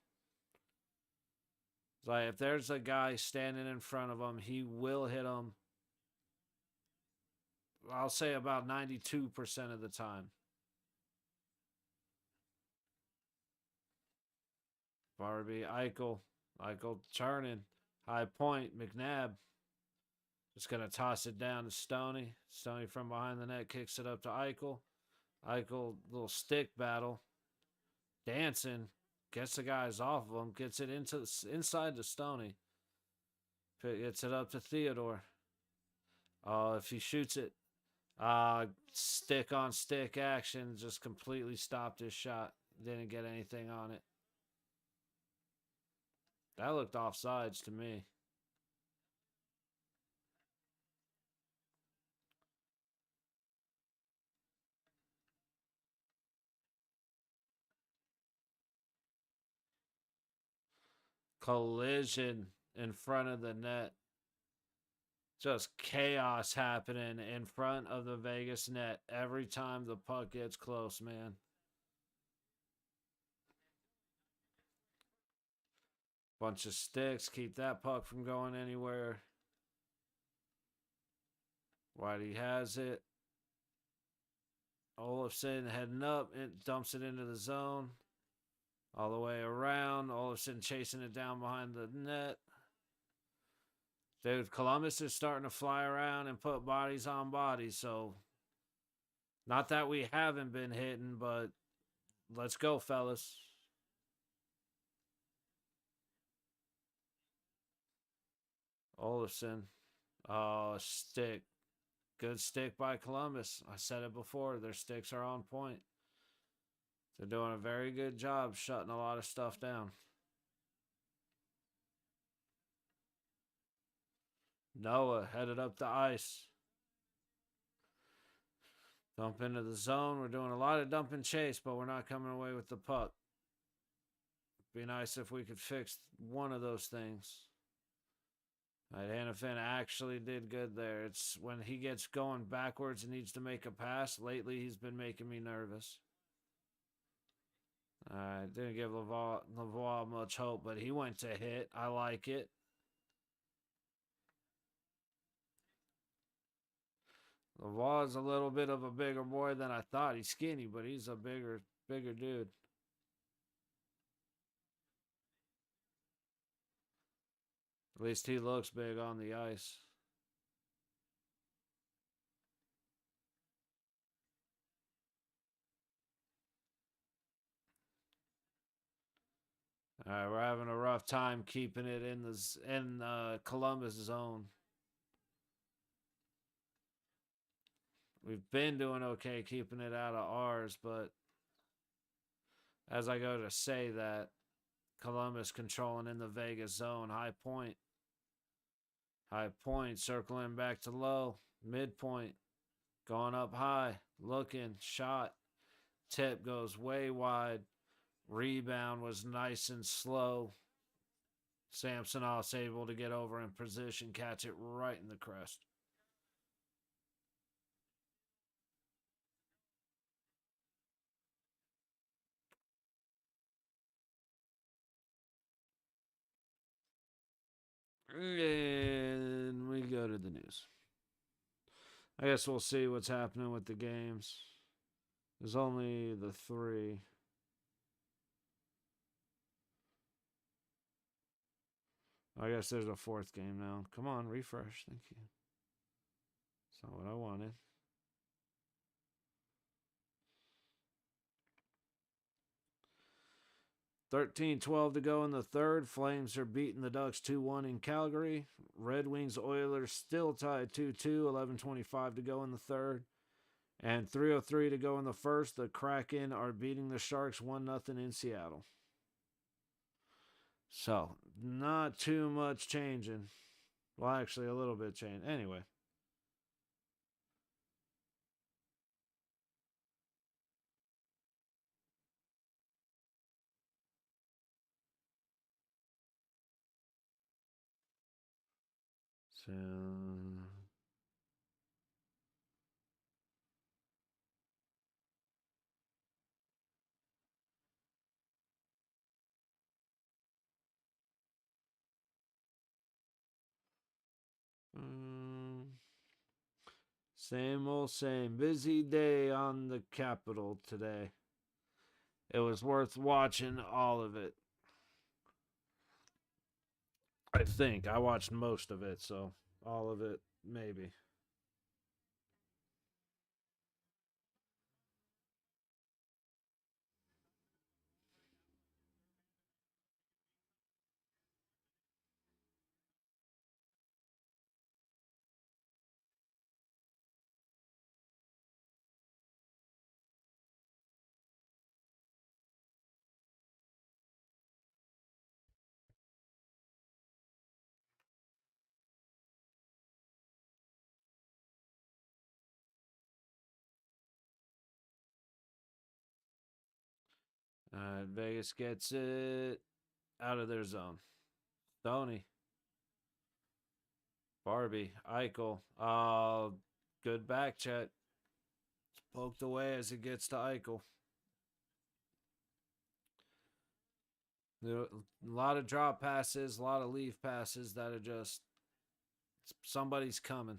It's like if there's a guy standing in front of him, he will hit him I'll say about 92% of the time. Barbie, Eichel turning. High point, McNabb. Just going to toss it down to Stoney. Stoney from behind the net kicks it up to Eichel. Eichel, little stick battle. Dancing. Gets the guys off of him. Gets it inside to Stoney. Gets it up to Theodore. Oh, if he shoots it, stick on stick action just completely stopped his shot. Didn't get anything on it. That looked offsides to me. Collision in front of the net. Just chaos happening in front of the Vegas net every time the puck gets close, man. Bunch of sticks, keep that puck from going anywhere. Whitey has it. Olofsson heading up, it dumps it into the zone. All the way around. Olofsson chasing it down behind the net. Dude, Columbus is starting to fly around and put bodies on bodies, so not that we haven't been hitting, but let's go, fellas. Olofsson. Oh, stick. Good stick by Columbus. I said it before. Their sticks are on point. They're doing a very good job shutting a lot of stuff down. Noah headed up the ice. Dump into the zone. We're doing a lot of dump and chase, but we're not coming away with the puck. Be nice if we could fix one of those things. Right, Hannafin actually did good there. It's when he gets going backwards and needs to make a pass. Lately, he's been making me nervous. Didn't give Lavoie much hope, but he went to hit. I like it. Lavoie's a little bit of a bigger boy than I thought. He's skinny, but he's a bigger dude. At least he looks big on the ice. All right, we're having a rough time keeping it in Columbus zone. We've been doing okay keeping it out of ours, but as I go to say that, Columbus controlling in the Vegas zone, high point. High point, circling back to low, midpoint, going up high, looking, shot, tip goes way wide. Rebound was nice and slow. Samsonov's able to get over in position, catch it right in the crest. And we go to the news. I guess we'll see what's happening with the games. There's only the 3. I guess there's a 4th game now. Come on, refresh. Thank you. That's not what I wanted. 13-12 to go in the third. Flames are beating the Ducks 2-1 in Calgary. Red Wings Oilers still tied 2-2. 11:25 to go in the third. And 3:03 to go in the first. The Kraken are beating the Sharks 1-0 in Seattle. So, not too much changing. Well, actually, a little bit changed. Anyway. So... Same old same. Busy day on the Capitol today. It was worth watching all of it. I think I watched most of it, so all of it, maybe. Vegas gets it out of their zone. Stoney, Barbie, Eichel. Good back check. It's poked away as it gets to Eichel. A lot of drop passes, a lot of leave passes that are just somebody's coming.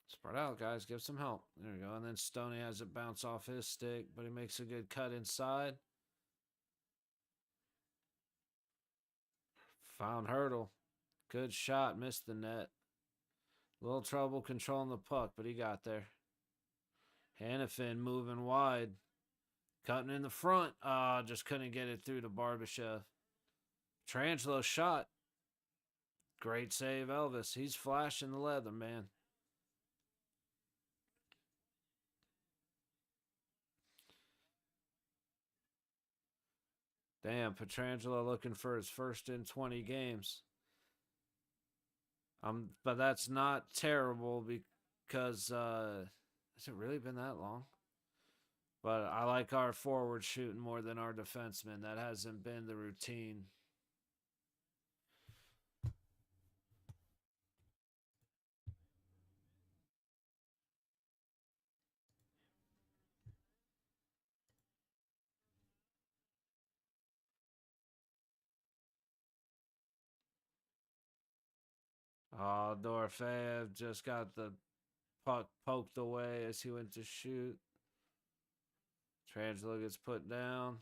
Spread out, guys. Give some help. There we go. And then Stoney has it bounce off his stick, but he makes a good cut inside. Found Hurdle. Good shot. Missed the net. Little trouble controlling the puck, but he got there. Hannafin moving wide. Cutting in the front. Just couldn't get it through to Barbashev. Trangelo shot. Great save, Elvis. He's flashing the leather, man. Damn, Petrangelo looking for his first in 20 games. But that's not terrible because has it really been that long? But I like our forward shooting more than our defensemen. That hasn't been the routine. Oh, Dorofeev just got the puck poked away as he went to shoot. Trangelo gets put down.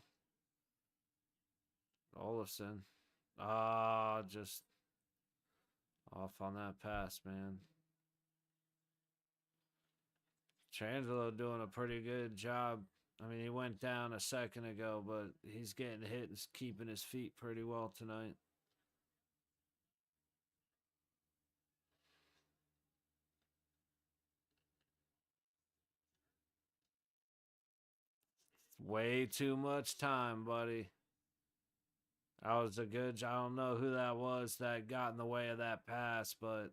Olafson. Just off on that pass, man. Trangelo doing a pretty good job. I mean, he went down a second ago, but he's getting hit and keeping his feet pretty well tonight. Way too much time, buddy. That was a good. I don't know who that was that got in the way of that pass, but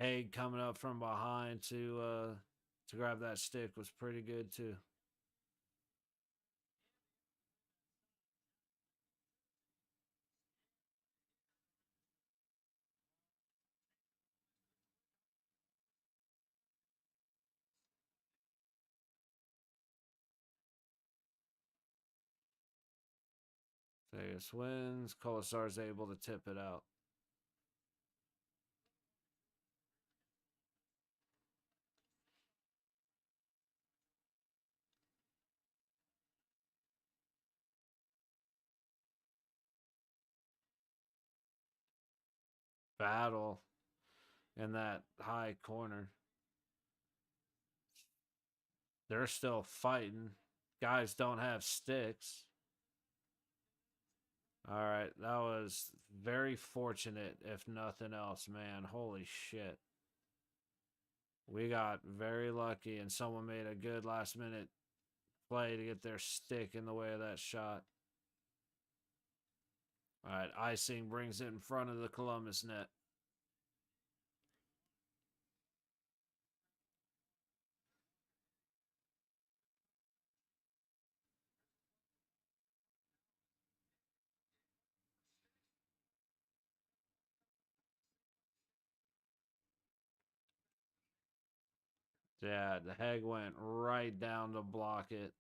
Haig coming up from behind to grab that stick was pretty good too. Vegas wins. Colasar's able to tip it out. Battle in that high corner. They're still fighting. Guys don't have sticks. All right, that was very fortunate, if nothing else, man. Holy shit. We got very lucky, and someone made a good last minute play to get their stick in the way of that shot. All right, icing brings it in front of the Columbus net. Yeah, the Heg went right down to block it.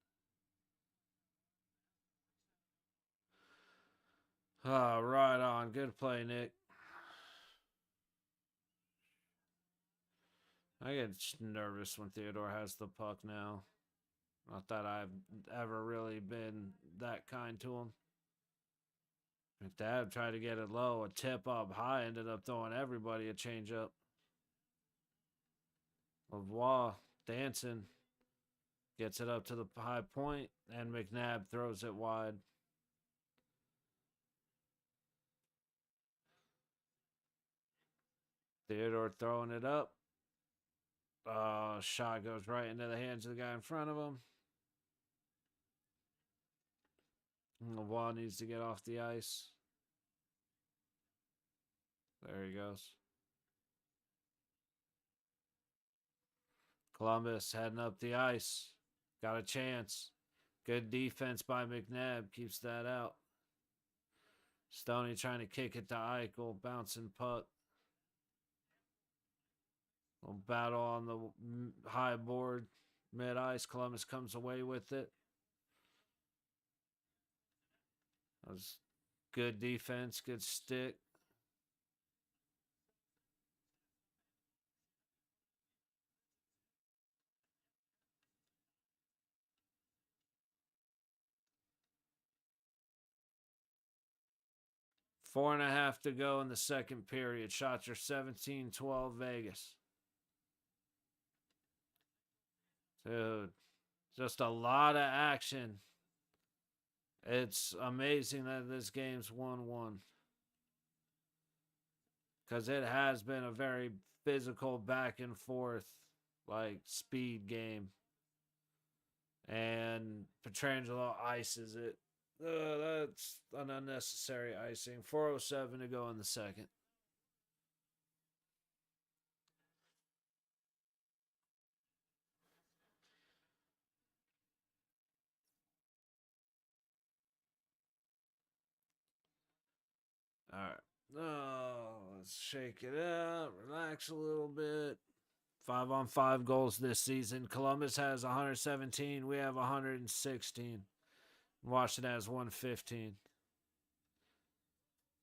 Right on. Good play, Nick. I get nervous when Theodore has the puck now. Not that I've ever really been that kind to him. McNabb tried to get it low, a tip up high, ended up throwing everybody a changeup. Lavoie dancing, gets it up to the high point, and McNabb throws it wide. Theodore throwing it up. Shot goes right into the hands of the guy in front of him. Lavoie needs to get off the ice. There he goes. Columbus heading up the ice. Got a chance. Good defense by McNabb. Keeps that out. Stoney trying to kick it to Eichel. Bouncing puck. Little battle on the high board. Mid ice. Columbus comes away with it. That was good defense. Good stick. Four and a half to go in the second period. Shots are 17-12 Vegas. Dude, just a lot of action. It's amazing that this game's 1-1. Because it has been a very physical back and forth, like, speed game. And Petrangelo ices it. That's an unnecessary icing. 4:07 to go in the second. All right. Oh, let's shake it up. Relax a little bit. 5-on-5 goals this season. Columbus has 117. We have 116. Washington has 115.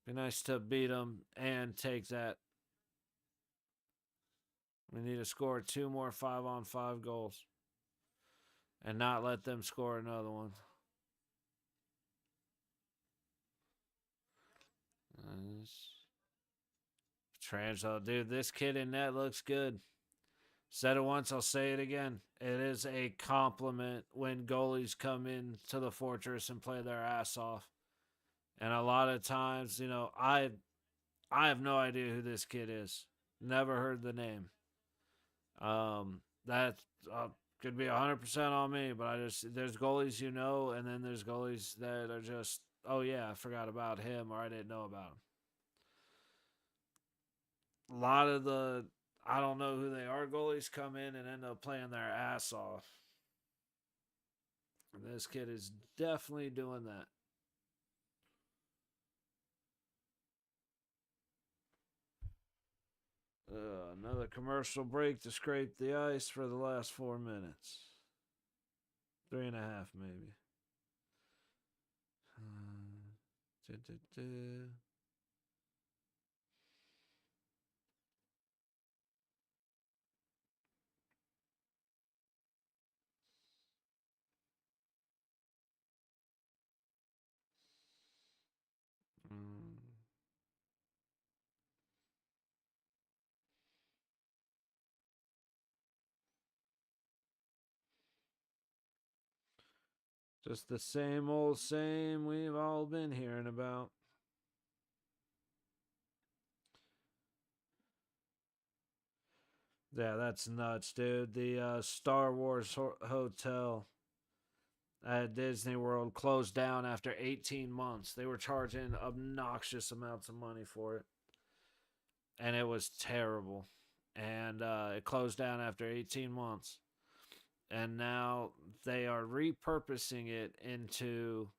Be nice to beat them and take that. We need to score 2 more 5-on-5 goals and not let them score another one. Petrangelo, dude, this kid in net looks good. Said it once, I'll say it again. It is a compliment when goalies come in to the Fortress and play their ass off. And a lot of times, I have no idea who this kid is. Never heard the name. That could be 100% on me, but there's goalies and then there's goalies that are just, oh yeah, I forgot about him or I didn't know about him. A lot of the I don't know who they are goalies come in and end up playing their ass off. And this kid is definitely doing that. Another commercial break to scrape the ice for the last 4 minutes. 3.5 maybe. Just the same old same we've all been hearing about. Yeah, that's nuts, dude. The Star Wars hotel at Disney World closed down after 18 months. They were charging obnoxious amounts of money for it. And it was terrible. And it closed down after 18 months. And now they are repurposing it into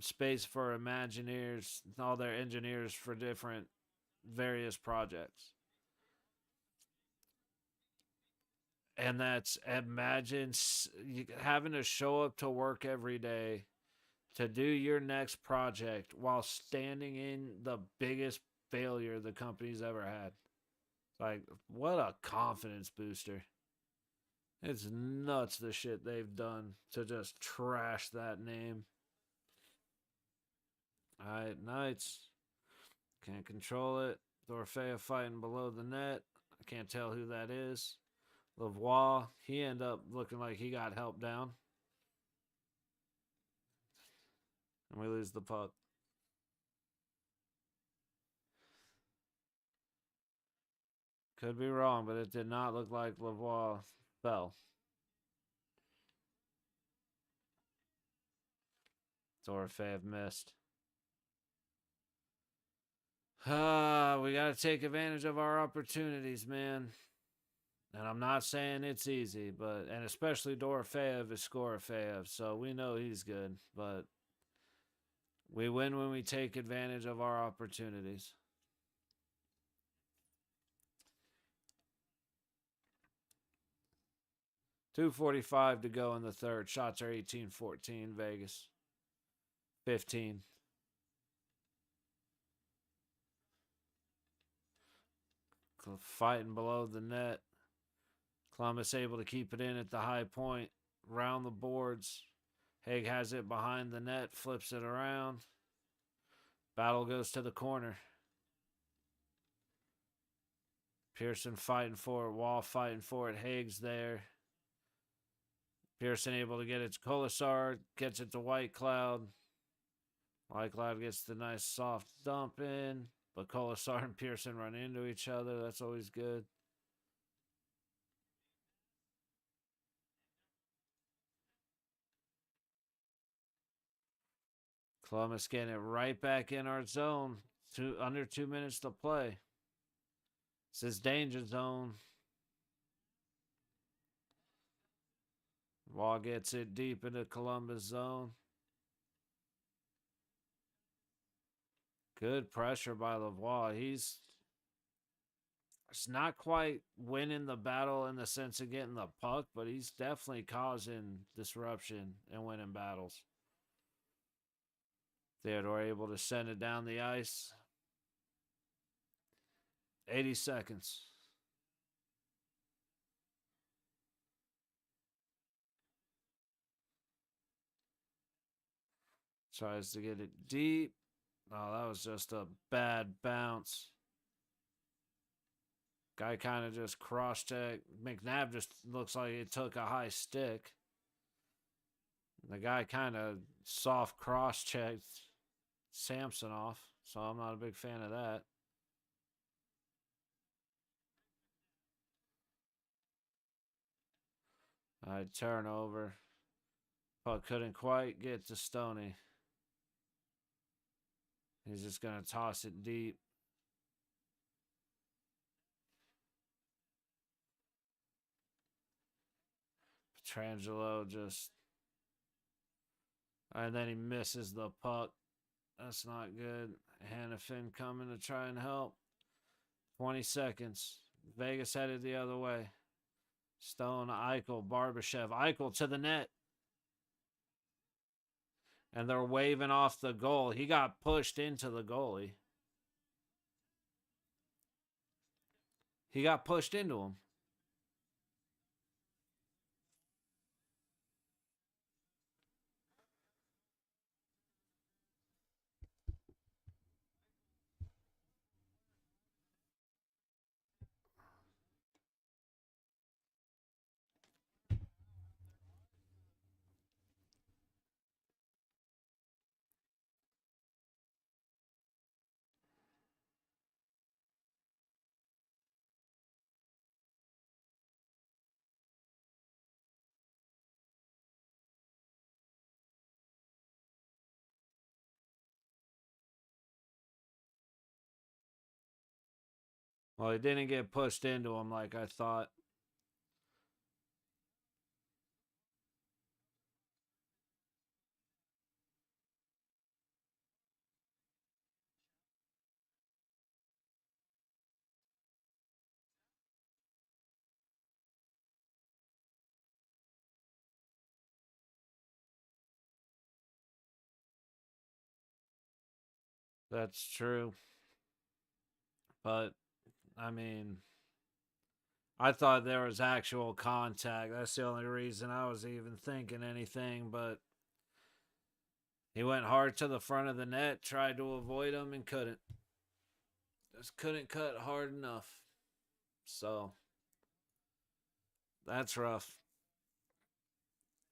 space for Imagineers, all their engineers for different various projects. And that's imagine having to show up to work every day to do your next project while standing in the biggest failure the company's ever had. Like, what a confidence booster. It's nuts the shit they've done to just trash that name. Alright, Knights. Can't control it. Dorfea fighting below the net. I can't tell who that is. Lavoie, he ended up looking like he got helped down. And we lose the puck. Could be wrong, but it did not look like Lavoie fell. Dorfea missed. We got to take advantage of our opportunities, man. And I'm not saying it's easy, but and especially Dorofeev is Skorofeev, so we know he's good. But we win when we take advantage of our opportunities. .245 to go in the third. Shots are 18-14. Vegas 15. Fighting below the net. Columbus able to keep it in at the high point. Round the boards. Haig has it behind the net. Flips it around. Battle goes to the corner. Pearson fighting for it. Wall fighting for it. Haig's there. Pearson able to get it to Colasar. Gets it to White Cloud. White Cloud gets the nice soft dump in. But Colasar and Pearson run into each other. That's always good. Columbus getting it right back in our zone. Under 2 minutes to play. This is danger zone. Wall gets it deep into Columbus zone. Good pressure by Lavoie. He's not quite winning the battle in the sense of getting the puck, but he's definitely causing disruption and winning battles. Theodore able to send it down the ice. 80 seconds. Tries to get it deep. Oh, that was just a bad bounce. Guy kind of just cross-checked. McNabb just looks like it took a high stick. The guy kind of soft cross-checked Samsonov, so I'm not a big fan of that. All right, turnover. Puck couldn't quite get to Stoney. He's just going to toss it deep. Petrangelo just... And then he misses the puck. That's not good. Hannafin coming to try and help. 20 seconds. Vegas headed the other way. Stone, Eichel, Barbashev. Eichel to the net. And they're waving off the goal. He got pushed into the goalie. He got pushed into him. Well, he didn't get pushed into him like I thought. That's true. But, I mean, I thought there was actual contact. That's the only reason I was even thinking anything, but he went hard to the front of the net, tried to avoid him, and couldn't. Just couldn't cut hard enough. So that's rough.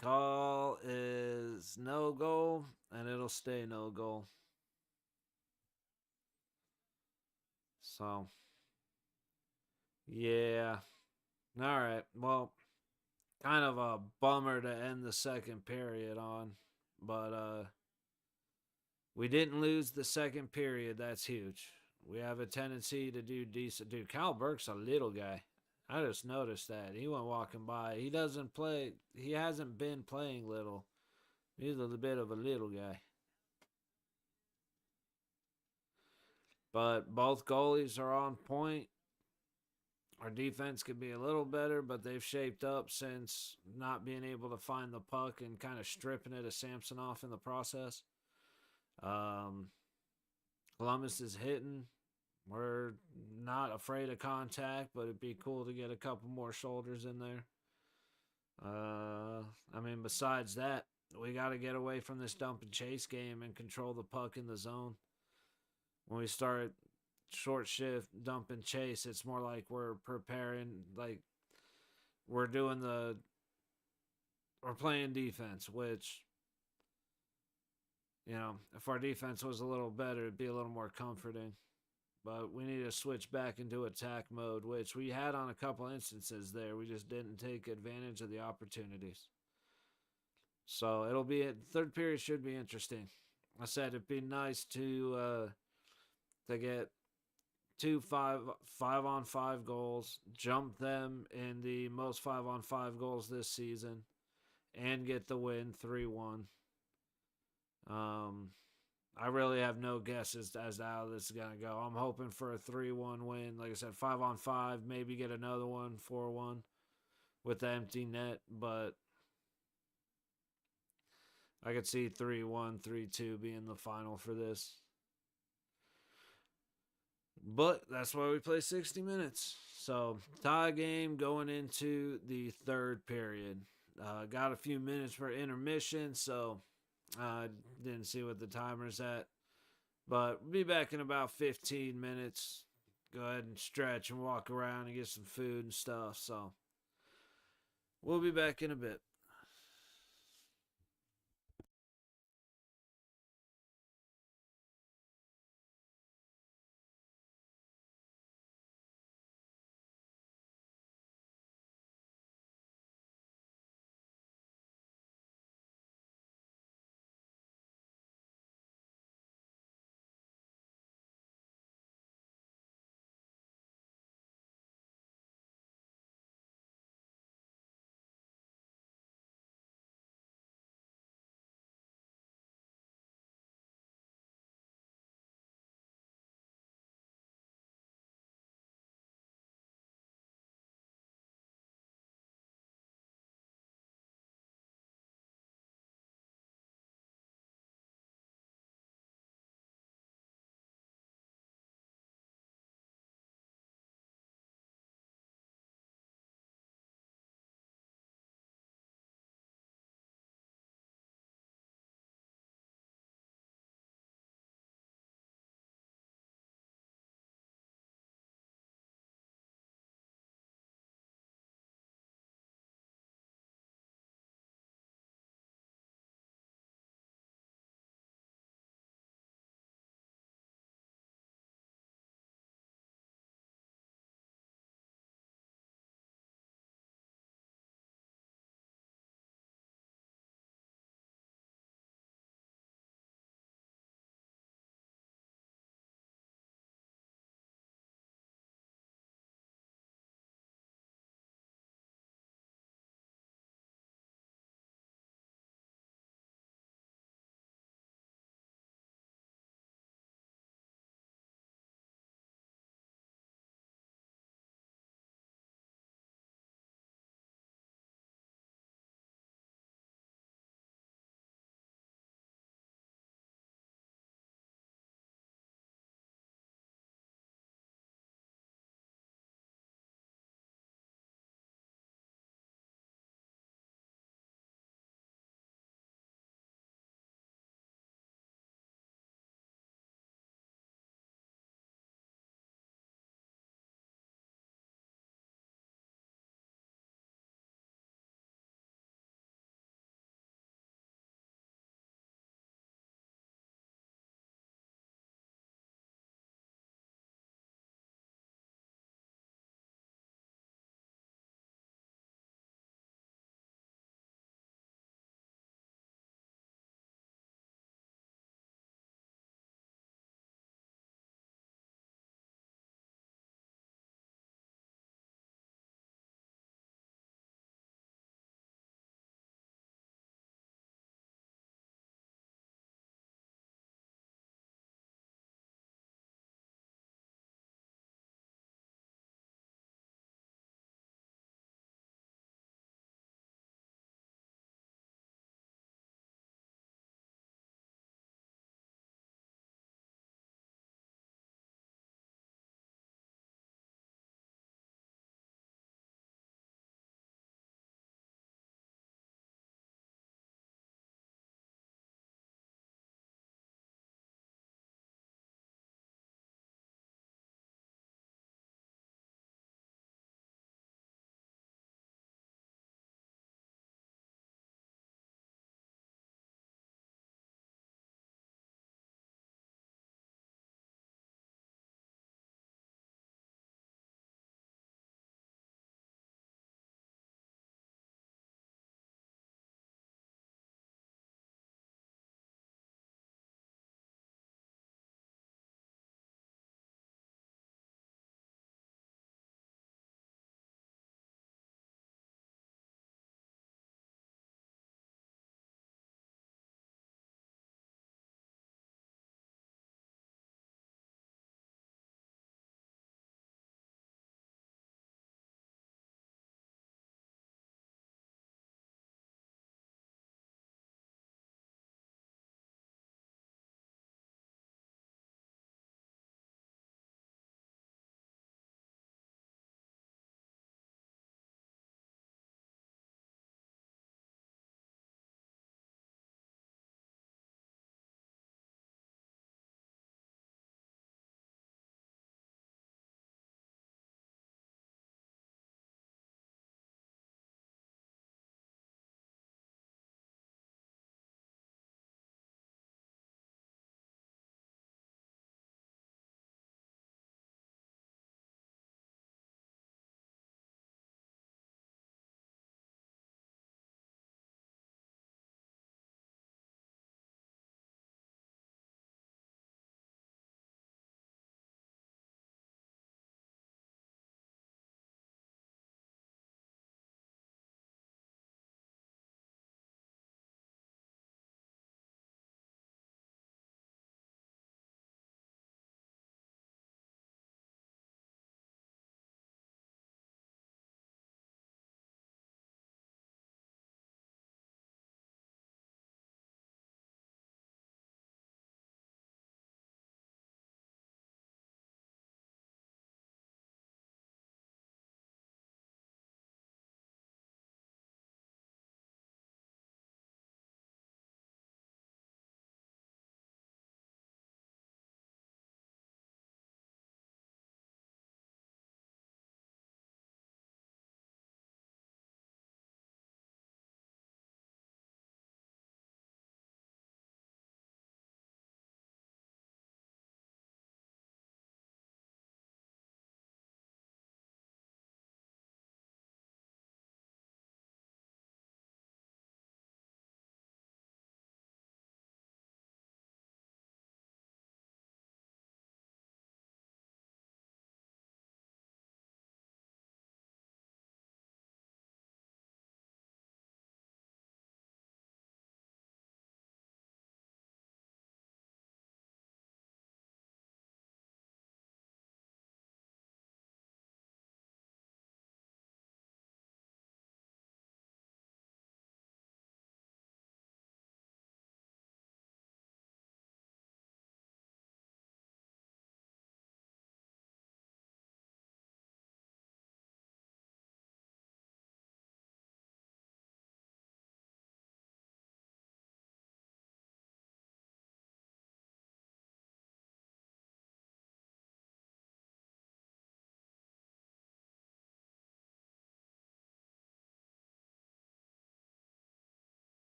Call is no goal, and it'll stay no goal. So, yeah. All right. Well, kind of a bummer to end the second period on, but we didn't lose the second period. That's huge. We have a tendency to do decent. Dude, Kyle Burke's a little guy. I just noticed that. He went walking by. He doesn't play. He hasn't been playing little. He's a bit of a little guy. But both goalies are on point. Our defense could be a little better, but they've shaped up since not being able to find the puck and kind of stripping it of Samsonov in the process. Um, Columbus is hitting. We're not afraid of contact, but it'd be cool to get a couple more shoulders in there. I mean, besides that, we got to get away from this dump and chase game and control the puck in the zone. When we start short shift, dump and chase, it's more like we're preparing, like we're doing the, we're playing defense, which, you know, if our defense was a little better, it'd be a little more comforting. But we need to switch back into attack mode, which we had on a couple instances there. We just didn't take advantage of the opportunities. So it'll be third period should be interesting. I said it'd be nice to get two five on five goals, jump them in the most 5-on-5 goals this season, and get the win 3-1. I really have no guesses as to how this is gonna go. I'm hoping for a 3-1 win. Like I said, 5-on-5, maybe get another one 4-1 with the empty net, but I could see 3-1, 3-2 being the final for this. But that's why we play 60 minutes. So, tie game going into the third period. Got a few minutes for intermission, so I didn't see what the timer's at. But we'll be back in about 15 minutes. Go ahead and stretch and walk around and get some food and stuff. So, we'll be back in a bit.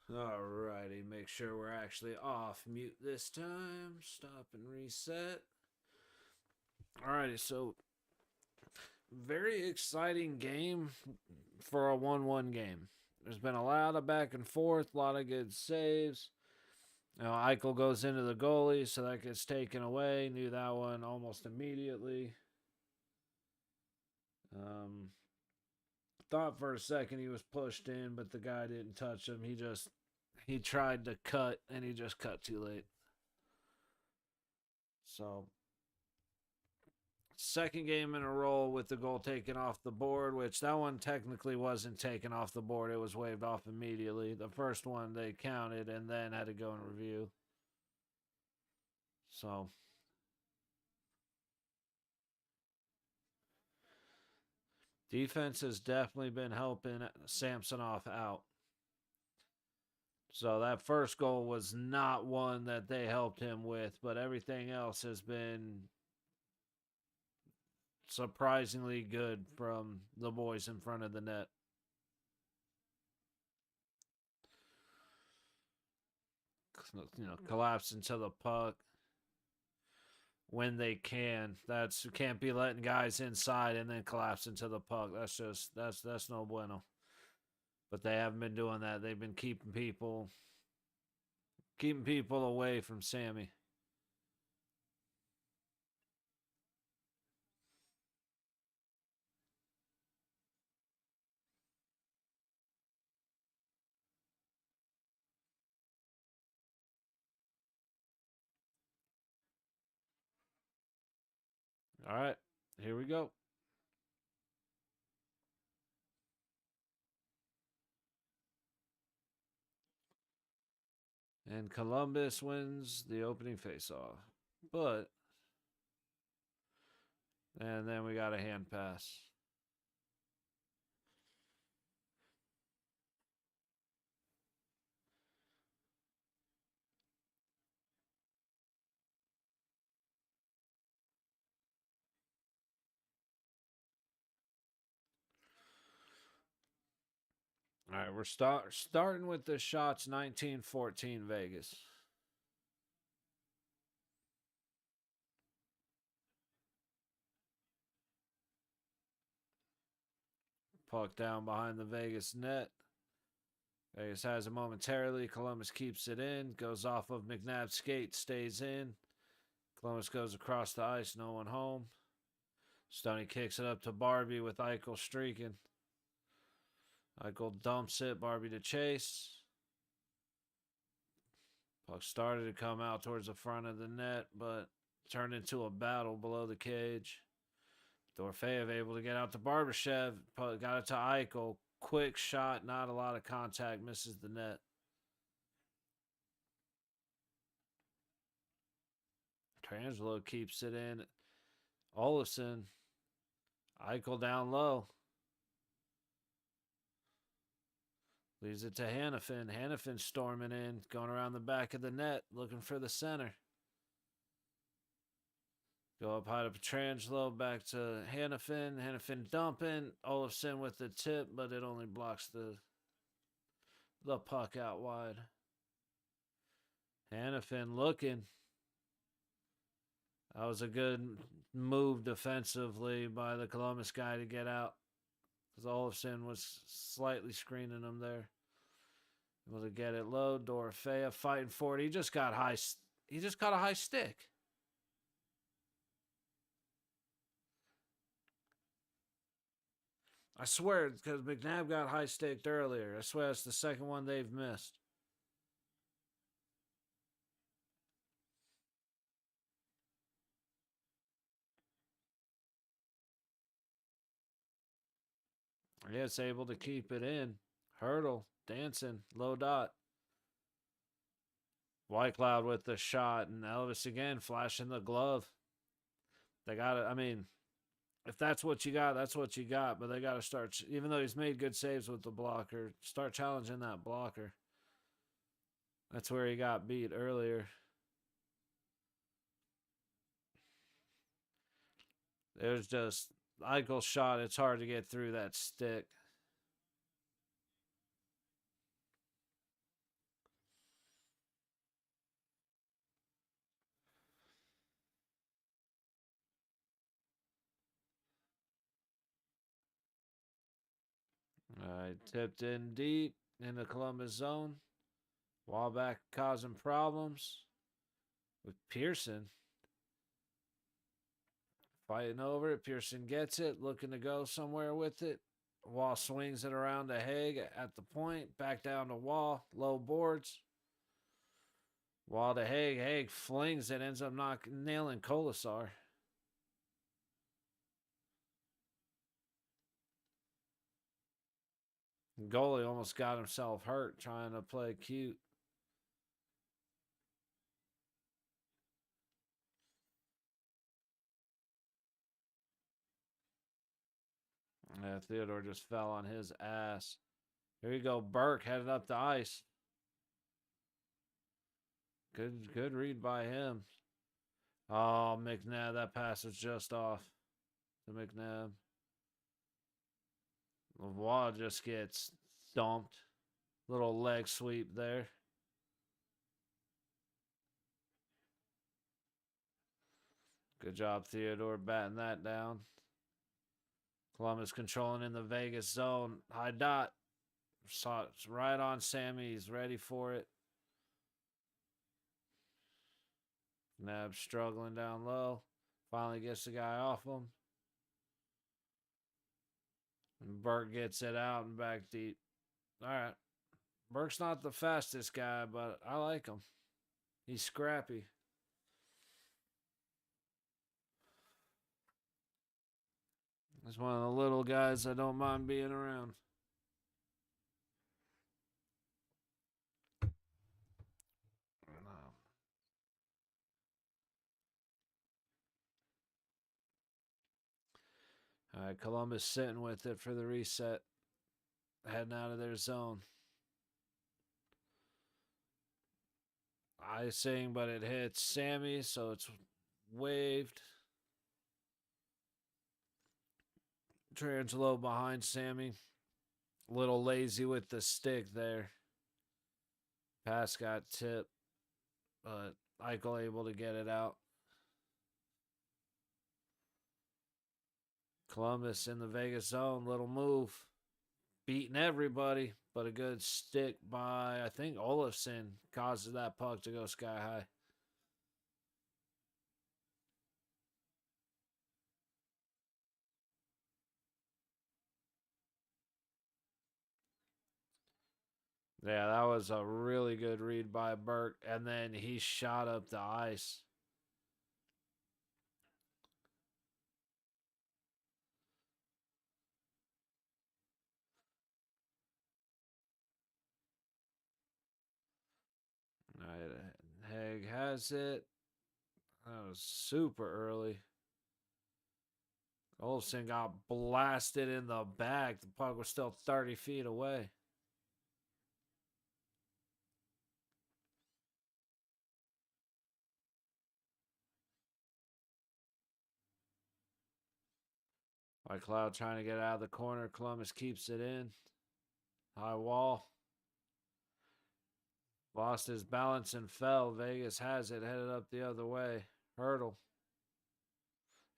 Alrighty, make sure we're actually off mute this time. Stop and reset. Alrighty, so very exciting game for a 1-1 game. There's been a lot of back and forth, a lot of good saves. Eichel goes into the goalie, so that gets taken away. Knew that one almost immediately. Thought for a second he was pushed in, but the guy didn't touch him. He tried to cut, and he just cut too late. So, second game in a row with the goal taken off the board, which that one technically wasn't taken off the board. It was waved off immediately. The first one they counted and then had to go and review. So, defense has definitely been helping Samsonov out. So that first goal was not one that they helped him with, but everything else has been surprisingly good from the boys in front of the net. Collapse into the puck when they can. That's can't be letting guys inside and then collapse into the puck. That's no bueno. But they haven't been doing that. They've been keeping people away from Sammy. All right, here we go. And Columbus wins the opening faceoff. And then we got a hand pass. All right, we're starting with the shots 1914 Vegas. Puck down behind the Vegas net. Vegas has it momentarily. Columbus keeps it in. Goes off of McNabb's skate. Stays in. Columbus goes across the ice. No one home. Stoney kicks it up to Barbie with Eichel streaking. Eichel dumps it. Barbie to chase. Puck started to come out towards the front of the net, but turned into a battle below the cage. Dorofeyev able to get out to Barbashev. Got it to Eichel. Quick shot, not a lot of contact. Misses the net. Trangelo keeps it in. Olofsson. Eichel down low. Leaves it to Hannafin. Hannafin storming in. Going around the back of the net. Looking for the center. Go up high to Petrangelo, back to Hannafin. Hannafin dumping. Olofsson with the tip, but it only blocks the puck out wide. Hannafin looking. That was a good move defensively by the Columbus guy to get out. Because Olofsson was slightly screening him there. Able to get it low. Dorofeyev fighting for it. He just got a high stick. I swear, because McNabb got high staked earlier. I swear it's the second one they've missed. Yeah, it's able to keep it in. Hurdle, dancing, low dot. Whitecloud with the shot, and Elvis again flashing the glove. They got it. I mean, if that's what you got, that's what you got. But they got to start, even though he's made good saves with the blocker, start challenging that blocker. That's where he got beat earlier. There's just Eichel's shot. It's hard to get through that stick. right, tipped in deep in the Columbus zone. Wallback causing problems with Pearson. Fighting over it. Pearson gets it, looking to go somewhere with it. Wall swings it around to Haig at the point. Back down to Wall. Low boards. Wall to Haig. Haig flings it. Ends up nailing Colasar. Goalie almost got himself hurt trying to play cute. Yeah, Theodore just fell on his ass. Here you go. Burke headed up the ice. Good read by him. Oh, McNabb, that pass was just off to McNabb. Lavoie just gets stomped. Little leg sweep there. Good job, Theodore, batting that down. Columbus controlling in the Vegas zone. High dot. Saw it right on Sammy. He's ready for it. Nab struggling down low. Finally gets the guy off him. And Burke gets it out and back deep. All right. Burke's not the fastest guy, but I like him. He's scrappy. He's one of the little guys I don't mind being around. All right, Columbus sitting with it for the reset. Heading out of their zone. Icing, but it hits Sammy, so it's waved. Trangelo behind Sammy. A little lazy with the stick there. Pass got tipped, but Eichel able to get it out. Columbus in the Vegas zone. Little move. Beating everybody, but a good stick by, I think, Olafson causes that puck to go sky high. Yeah, that was a really good read by Burke. And then he shot up the ice. All right, Haig has it. That was super early. Olsen got blasted in the back. The puck was still 30 feet away. White Cloud trying to get out of the corner. Columbus keeps it in. High wall. Lost his balance and fell. Vegas has it headed up the other way. Hurdle.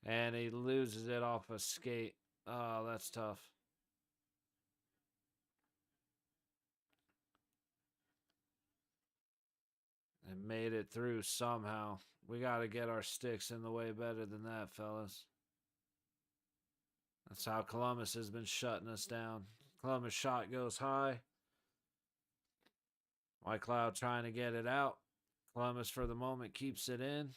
And he loses it off a skate. Oh, that's tough. And made it through somehow. We got to get our sticks in the way better than that, fellas. That's how Columbus has been shutting us down. Columbus shot goes high. White Cloud trying to get it out. Columbus for the moment keeps it in.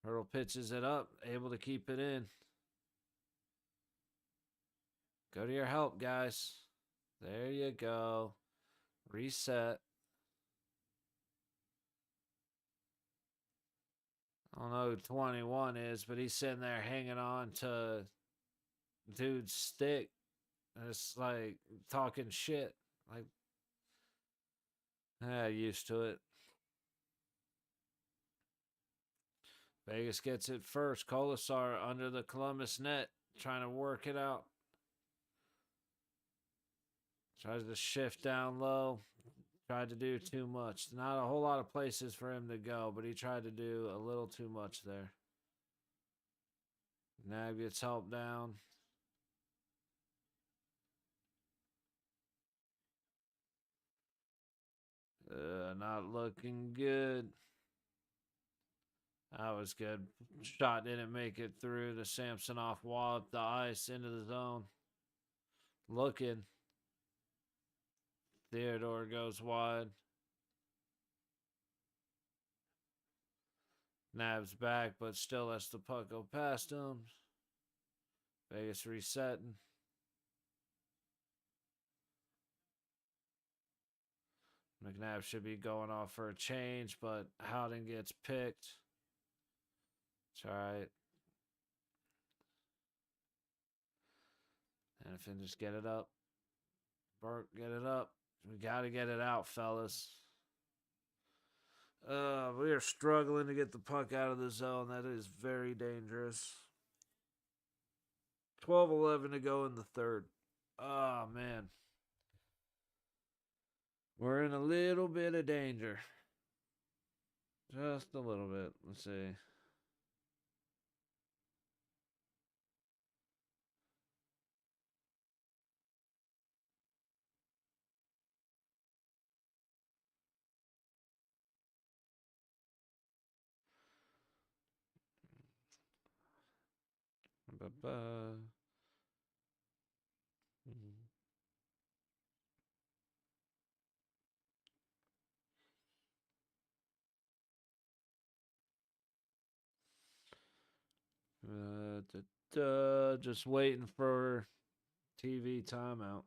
Hurdle pitches it up, able to keep it in. Go to your help, guys. There you go. Reset. I don't know who 21 is, but he's sitting there hanging on to dude's stick. And it's like talking shit. Like, used to it. Vegas gets it first. Colasar under the Columbus net, trying to work it out. Tries to shift down low. Tried to do too much. Not a whole lot of places for him to go, but he tried to do a little too much there. Nab gets helped down. Not looking good. That was good. Shot didn't make it through. The Samsonov walloped the ice into the zone. Looking. Theodore goes wide. Nabs back, but still lets the puck go past him. Vegas resetting. McNabb should be going off for a change, but Howden gets picked. It's all right. And if just get it up. Burke, get it up. We got to get it out, fellas. We are struggling to get the puck out of the zone. That is very dangerous. 12-11 to go in the third. Oh, man. We're in a little bit of danger. Just a little bit. Let's see. Ba-ba. Just waiting for TV timeout.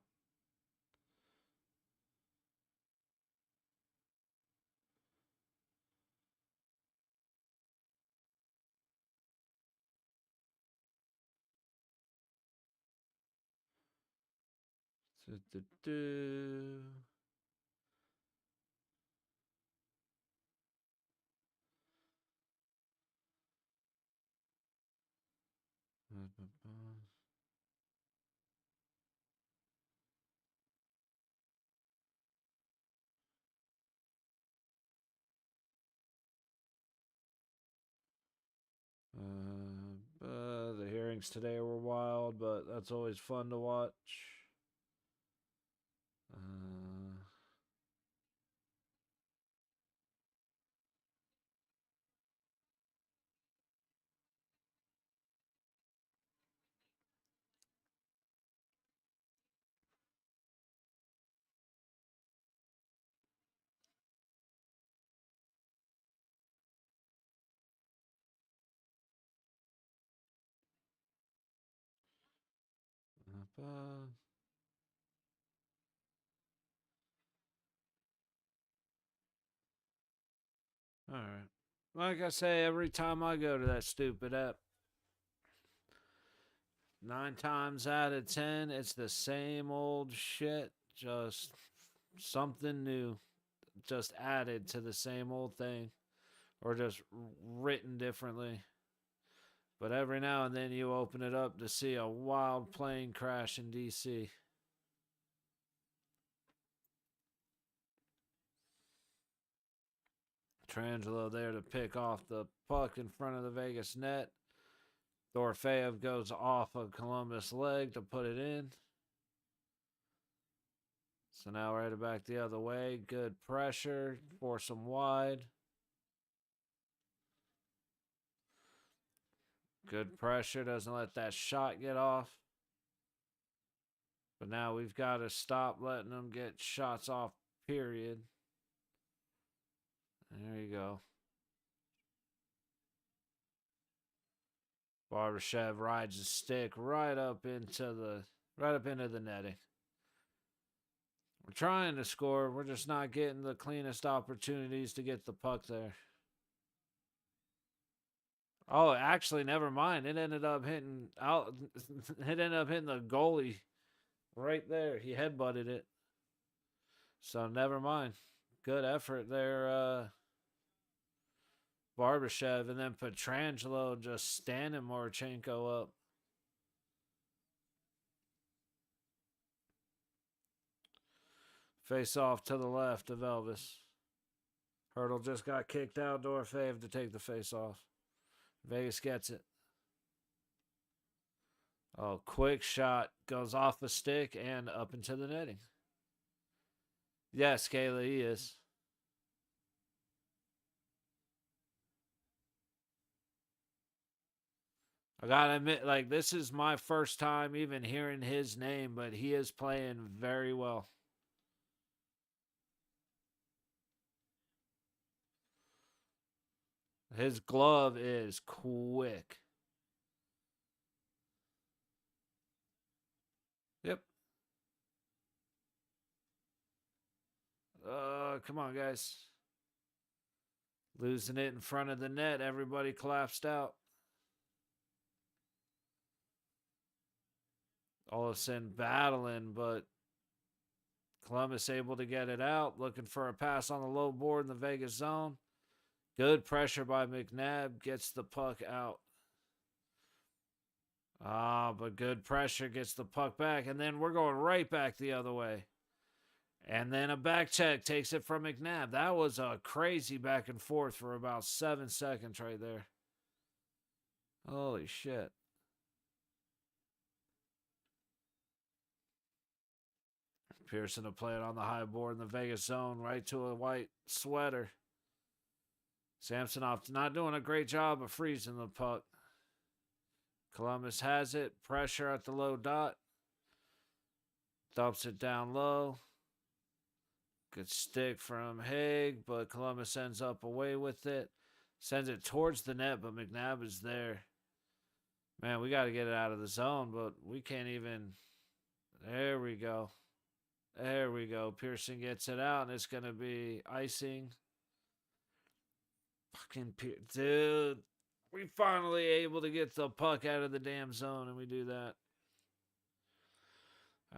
The hearings today were wild, but that's always fun to watch. All right. Like I say, every time I go to that stupid app, 9 times out of 10, it's the same old shit. Just something new, just added to the same old thing, or just written differently. But every now and then you open it up to see a wild plane crash in DC. Trangelo there to pick off the puck in front of the Vegas net. Dorofeyev goes off of Columbus' leg to put it in. So now we're headed back the other way. Good pressure. Force them wide. Good pressure. Doesn't let that shot get off. But now we've got to stop letting them get shots off, period. There you go. Barbashev rides the stick right up into the netting. We're trying to score. We're just not getting the cleanest opportunities to get the puck there. Oh, actually, never mind. It ended up hitting out. It ended up hitting the goalie right there. He headbutted it. So never mind. Good effort there, Barbashev, and then Petrangelo just standing Marchenko up. Face off to the left of Elvis. Hurdle just got kicked out. Dorofeyev to take the face off. Vegas gets it. Oh, quick shot. Goes off the stick and up into the netting. Yes, Kayla, he is. I gotta admit, like, this is my first time even hearing his name, but he is playing very well. His glove is quick. Yep. Come on, guys. Losing it in front of the net. Everybody collapsed out. All of a sudden battling, but Columbus able to get it out. Looking for a pass on the low board in the Vegas zone. Good pressure by McNabb. Gets the puck out. But good pressure gets the puck back. And then we're going right back the other way. And then a back check takes it from McNabb. That was a crazy back and forth for about 7 seconds right there. Holy shit. Pearson to play it on the high board in the Vegas zone, right to a white sweater. Samsonov not doing a great job of freezing the puck. Columbus has it. Pressure at the low dot. Dumps it down low. Good stick from Haig, but Columbus ends up away with it. Sends it towards the net, but McNabb is there. Man, we got to get it out of the zone, but we can't even. There we go. There we go. Pearson gets it out, and it's going to be icing. Fucking dude. We finally able to get the puck out of the damn zone, and we do that.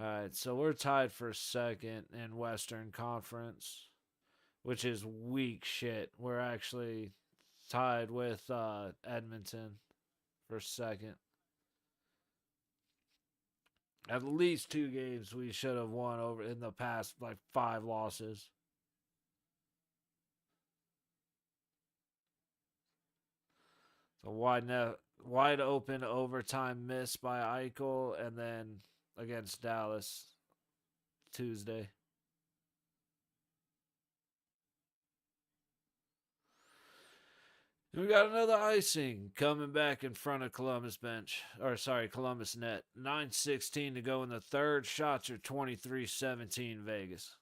All right, so we're tied for second in Western Conference, which is weak shit. We're actually tied with Edmonton for second. At least 2 games we should have won over in the past, like 5 losses. So wide open overtime miss by Eichel, and then against Dallas Tuesday. We got another icing coming back in front of Columbus bench. Or, sorry, Columbus net. 9:16 to go in the third. Shots are 23-17 Vegas.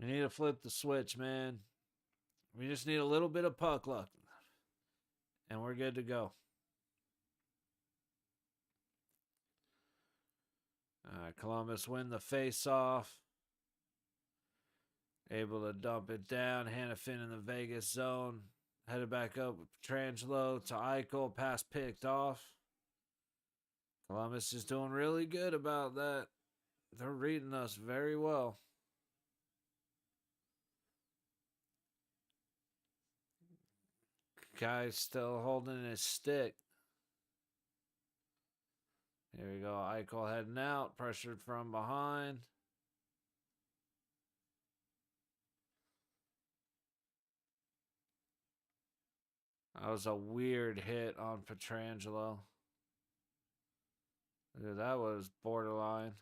We need to flip the switch, man. We just need a little bit of puck luck. And we're good to go. Columbus win the face-off. Able to dump it down. Hannafin in the Vegas zone. Headed back up with Petrangelo to Eichel. Pass picked off. Columbus is doing really good about that. They're reading us very well. Guy's still holding his stick. Here we go. Eichel heading out. Pressured from behind. That was a weird hit on Petrangelo. Dude, that was borderline.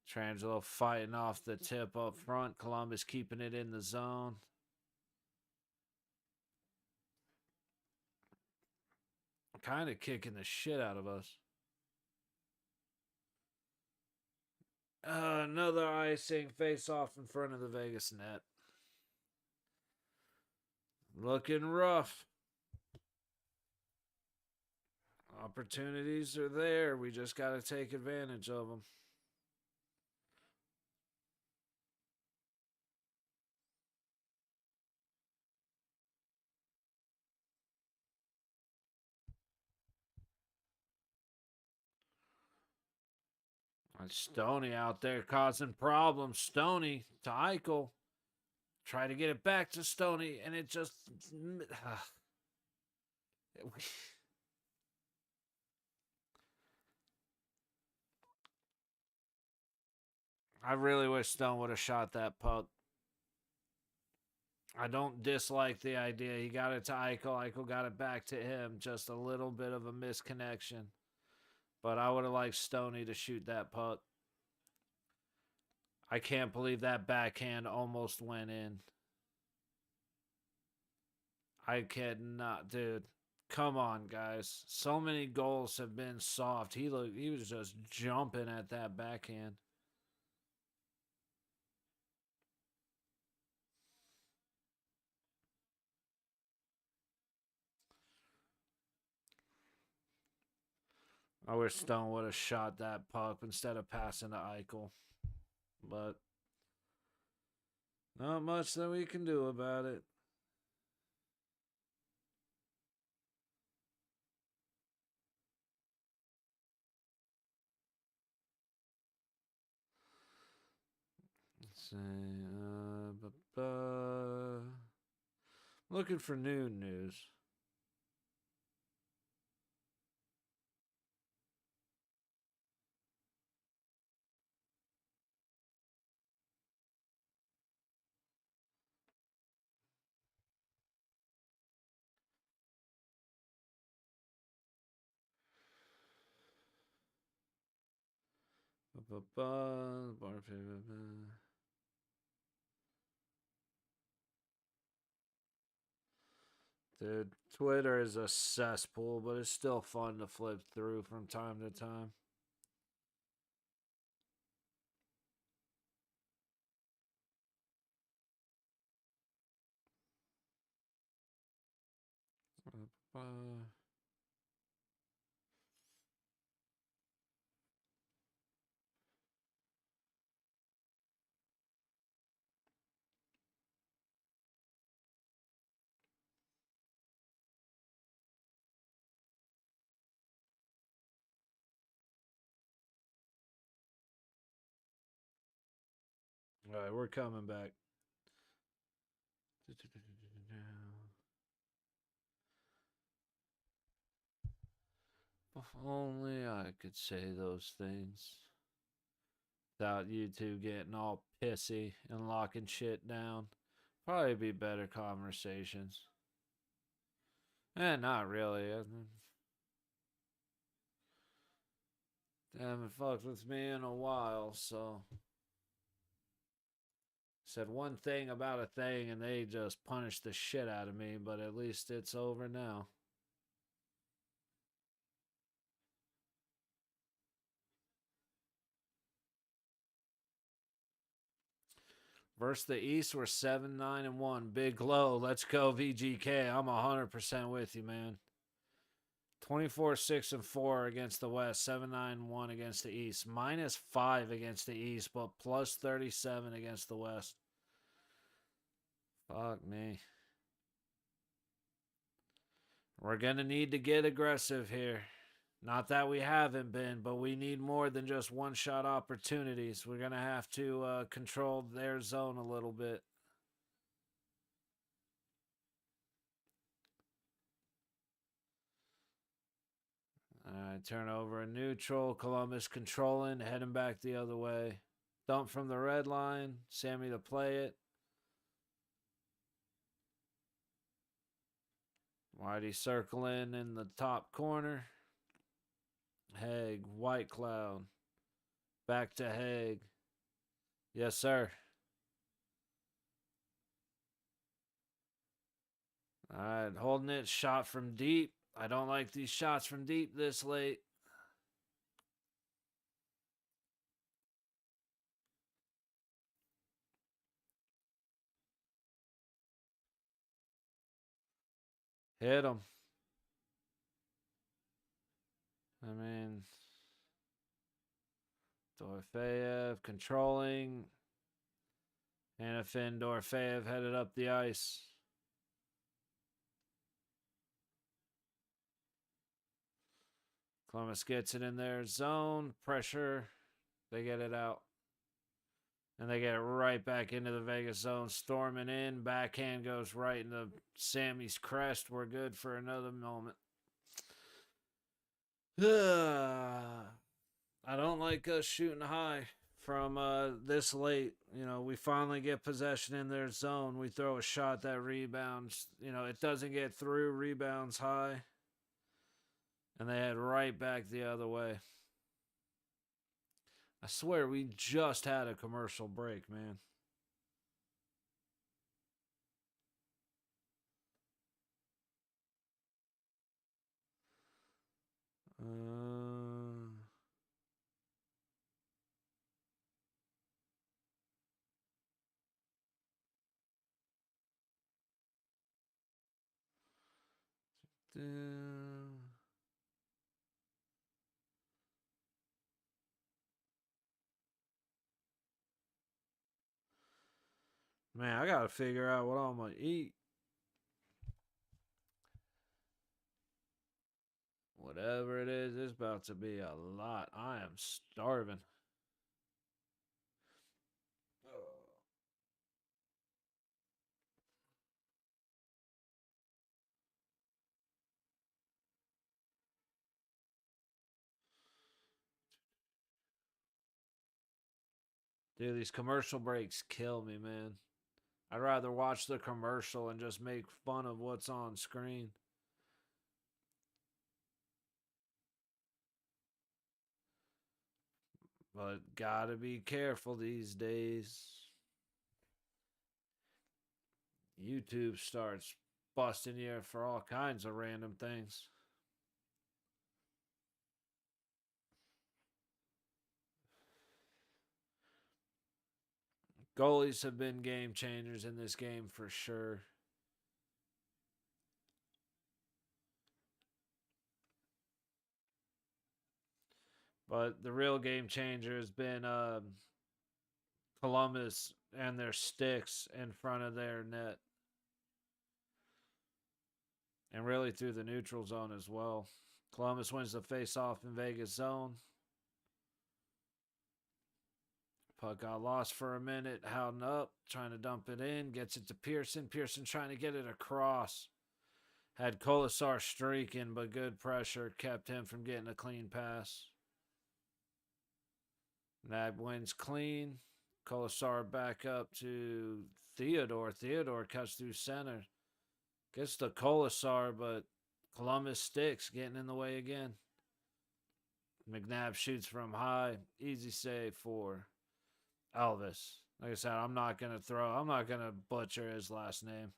Petrangelo fighting off the tip up front. Columbus keeping it in the zone. Kind of kicking the shit out of us. Another icing face off in front of the Vegas net. Looking rough. Opportunities are there. We just got to take advantage of them. Stoney out there causing problems. Stoney to Eichel. Try to get it back to Stoney, and it just. I really wish Stone would have shot that puck. I don't dislike the idea. He got it to Eichel. Eichel got it back to him. Just a little bit of a misconnection. But I would have liked Stoney to shoot that puck. I can't believe that backhand almost went in. I cannot, dude. Come on, guys. So many goals have been soft. He was just jumping at that backhand. I wish Stone would have shot that puck instead of passing to Eichel. But not much that we can do about it. Let's see. Looking for new news. Dude, Twitter is a cesspool, but it's still fun to flip through from time to time. All right, we're coming back. If only I could say those things without you two getting all pissy and locking shit down. Probably be better conversations. Not really. They haven't fucked with me in a while, so. Said one thing about a thing and they just punished the shit out of me, but at least it's over now. Versus the East, we're 7-9-1. Big low. Let's go, VGK. I'm 100% with you, man. 24-6-4 against the West, 7-9-1 against the East, -5 against the East, but plus 37 against the West. Fuck me. We're going to need to get aggressive here. Not that we haven't been, but we need more than just one-shot opportunities. We're going to have to control their zone a little bit. All right, turnover and neutral. Columbus controlling, heading back the other way. Dump from the red line. Sammy to play it. Whitey circling in the top corner. Haig, White Cloud. Back to Haig. Yes, sir. All right, holding it. Shot from deep. I don't like these shots from deep this late. Hit him. I mean, Dorofeyev controlling. Hanifin, Dorofeyev headed up the ice. Columbus gets it in their zone. Pressure. They get it out. And they get it right back into the Vegas zone. Storming in. Backhand goes right into Sammy's crest. We're good for another moment. I don't like us shooting high. from this late. You know, we finally get possession in their zone. We throw a shot that rebounds. You know, it doesn't get through, rebounds high, and they head right back the other way. I swear we just had a commercial break, man. Uh, uh, man, I gotta figure out what I'm gonna eat. Whatever it is, it's about to be a lot. I am starving. Dude, these commercial breaks kill me, man. I'd rather watch the commercial and just make fun of what's on screen. But gotta be careful these days. YouTube starts busting you for all kinds of random things. Goalies have been game changers in this game for sure. But the real game changer has been Columbus and their sticks in front of their net. And really through the neutral zone as well. Columbus wins the face-off in Vegas zone. Puck got lost for a minute, Howden up, trying to dump it in, gets it to Pearson. Pearson trying to get it across. Had Kolasar streaking, but good pressure kept him from getting a clean pass. Nab wins clean. Kolasar back up to Theodore. Theodore cuts through center. Gets to Kolasar, but Columbus sticks, getting in the way again. McNabb shoots from high. Easy save for Elvis. Like I said, I'm not going to butcher his last name.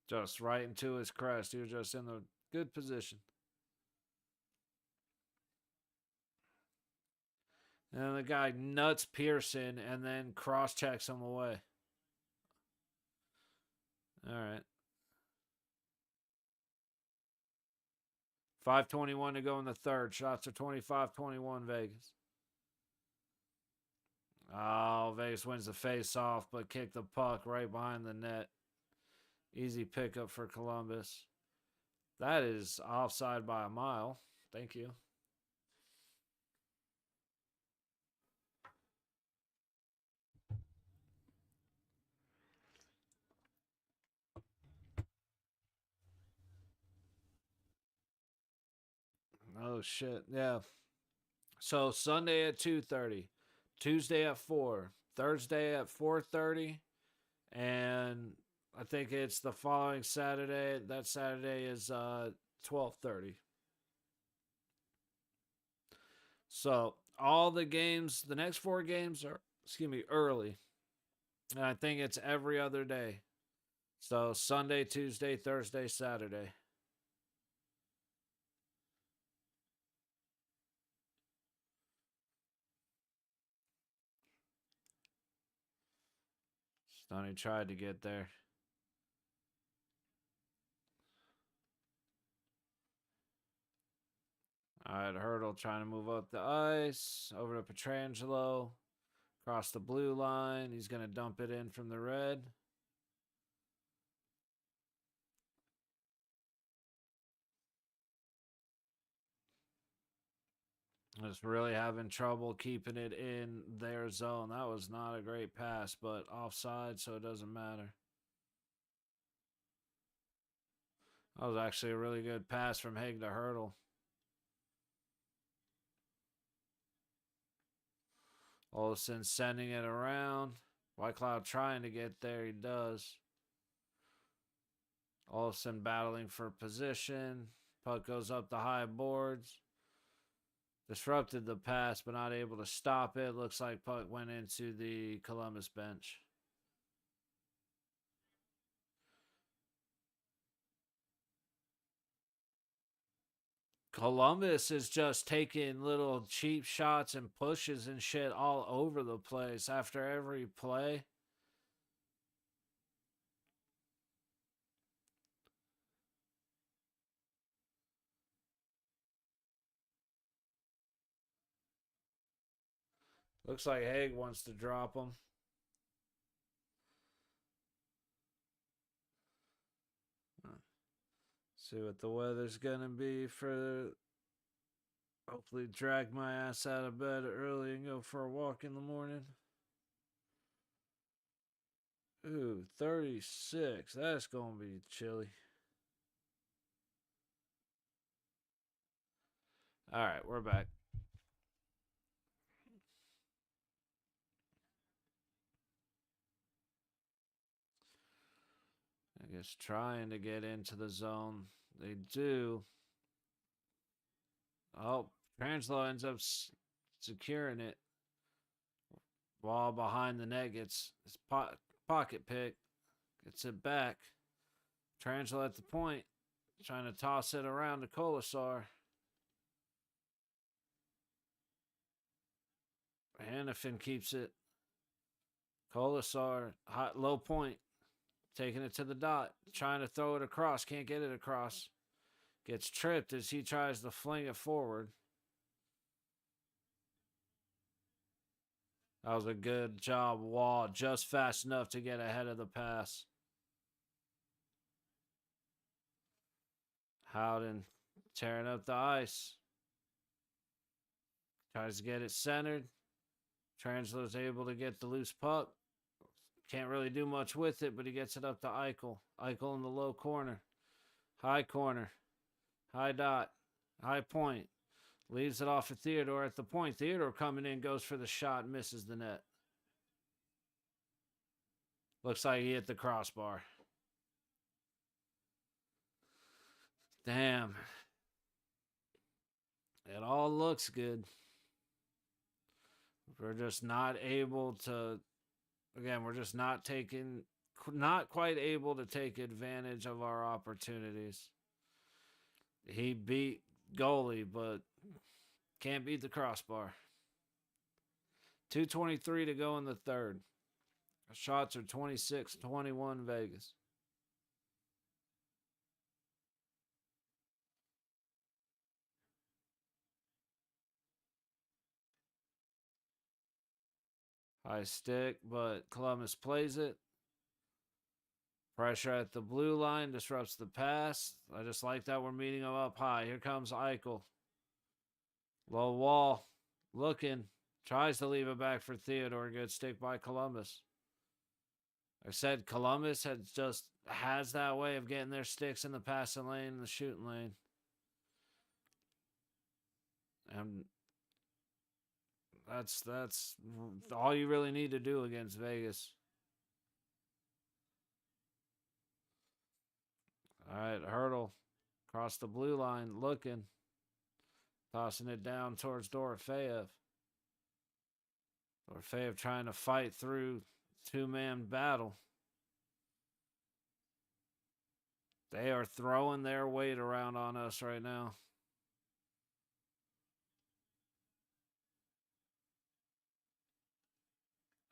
Just right into his crest. He was just in the good position. And the guy nuts Pearson and then cross checks him away. All right. 5:21 to go in the third. Shots are 25-21 Vegas. Oh, Vegas wins the face off, but kicked the puck right behind the net. Easy pickup for Columbus. That is offside by a mile. Thank you. Oh shit. Yeah. So Sunday at 2:30, Tuesday at 4, Thursday at 4:30, and I think it's the following Saturday. That Saturday is 12:30. So all the games, the next four games are early. And I think it's every other day. So Sunday, Tuesday, Thursday, Saturday. Stoney tried to get there. All right, Hurdle trying to move up the ice. Over to Petrangelo. Across the blue line. He's going to dump it in from the red. Just really having trouble keeping it in their zone. That was not a great pass, but offside, so it doesn't matter. That was actually a really good pass from Haig to Hurdle. Olsen sending it around. White Cloud trying to get there. He does. Olsen battling for position. Puck goes up the high boards. Disrupted the pass, but not able to stop it. Looks like puck went into the Columbus bench. Columbus is just taking little cheap shots and pushes and shit all over the place after every play. Looks like Haig wants to drop him. See what the weather's gonna be for. Hopefully, drag my ass out of bed early and go for a walk in the morning. Ooh, 36. That's gonna be chilly. All right, we're back. I guess trying to get into the zone. They do. Oh, Translow ends up securing it. Ball behind the net gets his pocket pick. Gets it back. Translow at the point. Trying to toss it around to Colasar. Hannafin keeps it. Colasar, hot low point. Taking it to the dot. Trying to throw it across. Can't get it across. Gets tripped as he tries to fling it forward. That was a good job, Wall. Just fast enough to get ahead of the pass. Howden tearing up the ice. Tries to get it centered. Translow's able to get the loose puck. Can't really do much with it, but he gets it up to Eichel. Eichel in the low corner. High corner. High dot. High point. Leaves it off of Theodore at the point. Theodore coming in, goes for the shot, misses the net. Looks like he hit the crossbar. Damn. It all looks good. We're just not able to, again, we're just not quite able to take advantage of our opportunities. He beat goalie, but can't beat the crossbar. 2:23 to go in the third. Our shots are 26-21 Vegas. High stick, but Columbus plays it. Pressure at the blue line disrupts the pass. I just like that we're meeting him up high. Here comes Eichel. Low wall. Looking. Tries to leave it back for Theodore. Good stick by Columbus. I said Columbus has that way of getting their sticks in the passing lane and the shooting lane. And that's all you really need to do against Vegas. All right, Hurdle across the blue line, looking, tossing it down towards Dorofeyev. Dorofeyev trying to fight through two-man battle. They are throwing their weight around on us right now.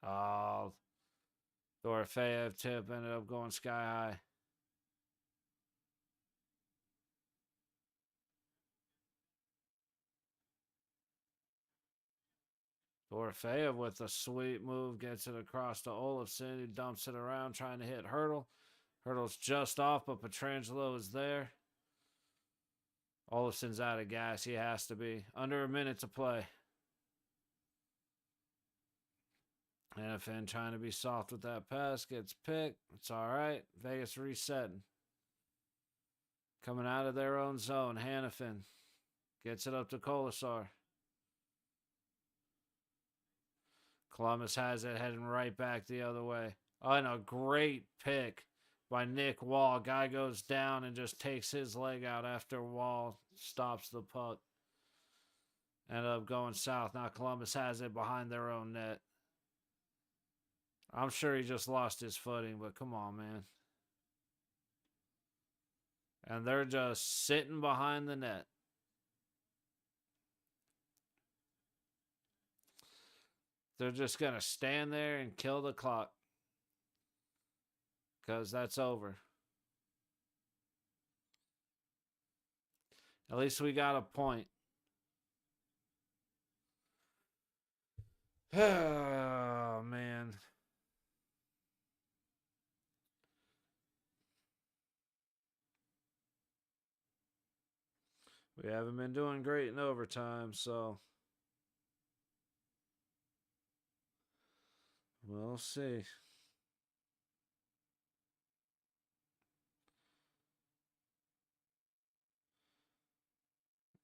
Oh, Dorofeyev tip ended up going sky high. Dorofeyev with a sweet move gets it across to Olofsson, who dumps it around trying to hit Hurdle. Hurdle's just off, but Petrangelo is there. Olofsson's out of gas. He has to be. Under a minute to play. Hannafin trying to be soft with that pass. Gets picked. It's all right. Vegas resetting. Coming out of their own zone, Hannafin gets it up to Colasar. Columbus has it heading right back the other way. Oh, and a great pick by Nick Wall. Guy goes down and just takes his leg out after Wall stops the puck. Ended up going south. Now Columbus has it behind their own net. I'm sure he just lost his footing, but come on, man. And they're just sitting behind the net. They're just going to stand there and kill the clock. Because that's over. At least we got a point. Oh, man. We haven't been doing great in overtime, so we'll see.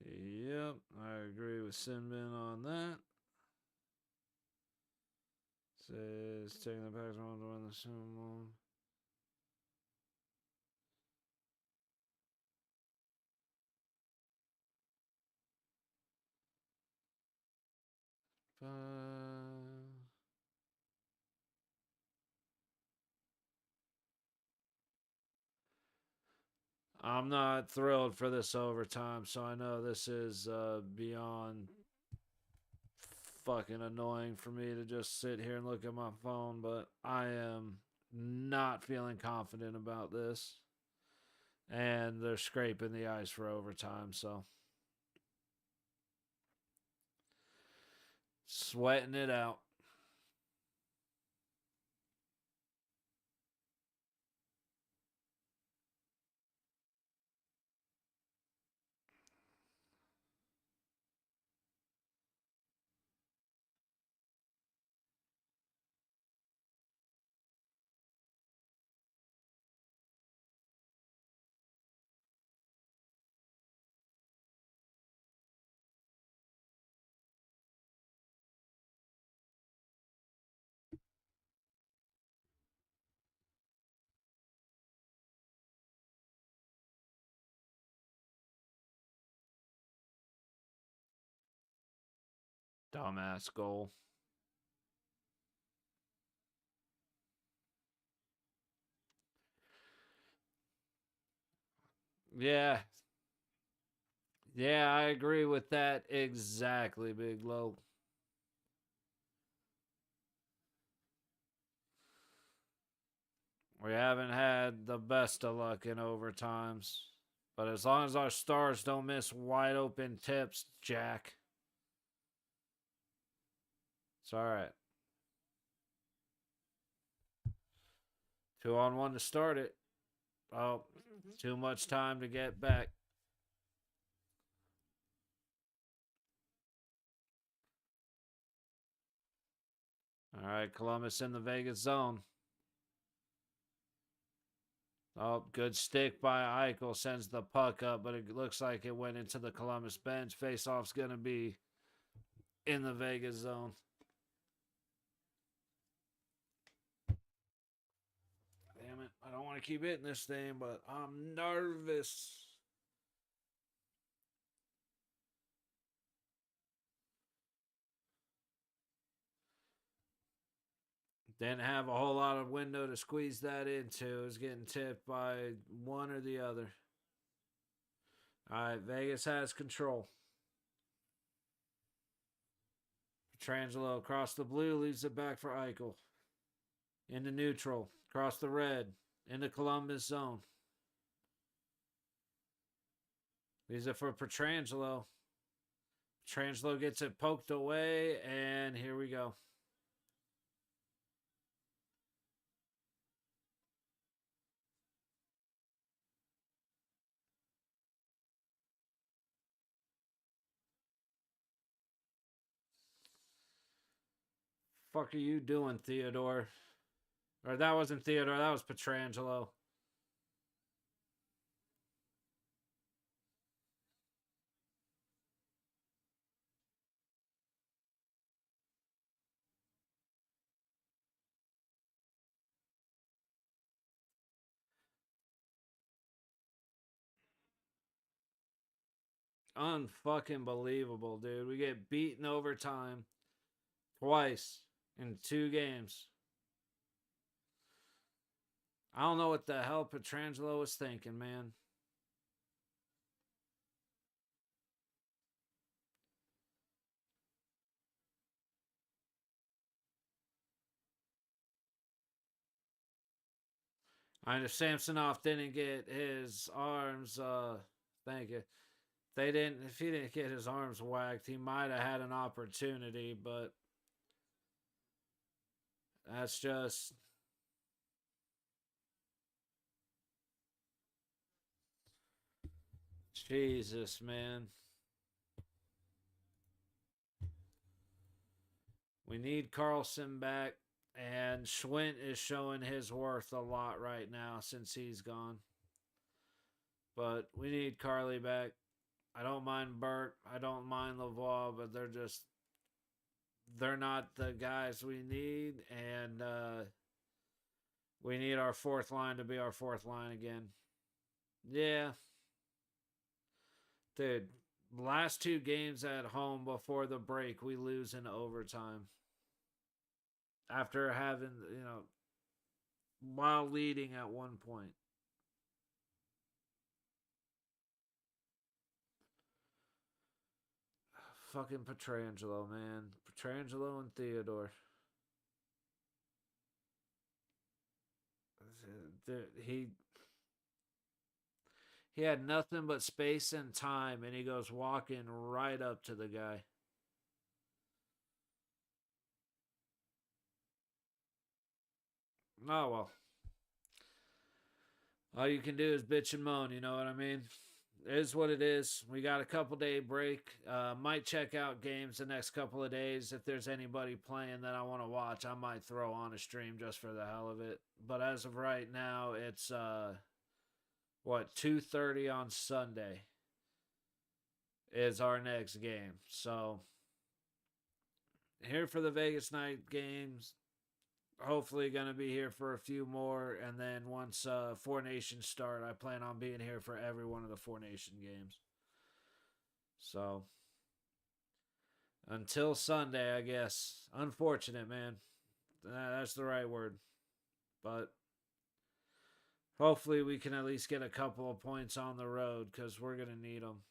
Yep, I agree with Sinbin on that. Says taking the Packers on to win the Super Bowl. I'm not thrilled for this overtime, so I know this is beyond fucking annoying for me to just sit here and look at my phone, but I am not feeling confident about this. And they're scraping the ice for overtime, so sweating it out. Dumbass goal. Yeah. Yeah, I agree with that exactly, Big Low. We haven't had the best of luck in overtimes. But as long as our stars don't miss wide open tips, Jack, it's all right. 2-on-1 to start it. Oh, too much time to get back. All right, Columbus in the Vegas zone. Oh, good stick by Eichel. Sends the puck up, but it looks like it went into the Columbus bench. Faceoff's going to be in the Vegas zone. Damn it. I don't want to keep hitting this thing, but I'm nervous. Didn't have a whole lot of window to squeeze that into. It was getting tipped by one or the other. All right, Vegas has control. Petrangelo across the blue, leaves it back for Eichel. Into neutral, across the red, into Columbus zone. Leaves it for Petrangelo. Petrangelo gets it poked away, and here we go. Fuck are you doing, Theodore? Or that wasn't Theodore, that was Petrangelo. Unfucking believable, dude. We get beaten overtime twice in 2 games. I don't know what the hell Petrangelo was thinking, man. I mean, if Samsonov didn't get his arms, thank you. If he didn't get his arms whacked, he might have had an opportunity, but that's just Jesus, man. We need Carlson back, and Schwint is showing his worth a lot right now since he's gone. But we need Carly back. I don't mind Burt. I don't mind Lavoie, but they're not the guys we need, and we need our fourth line to be our fourth line again. Yeah, dude. Last 2 games at home before the break, we lose in overtime. After having, while leading at one point. Fucking Petrangelo, man. Petrangelo and Theodore. He he had nothing but space and time, and he goes walking right up to the guy. Oh well. All you can do is bitch and moan, you know what I mean? It is what it is. We got a couple-day break. Might check out games the next couple of days. If there's anybody playing that I want to watch, I might throw on a stream just for the hell of it. But as of right now, it's 2:30 on Sunday is our next game. So here for the Vegas night games. Hopefully going to be here for a few more, and then once Four Nations start, I plan on being here for every one of the Four Nation games. So until Sunday, I guess. Unfortunate, man. That's the right word. But hopefully we can at least get a couple of points on the road because we're going to need them.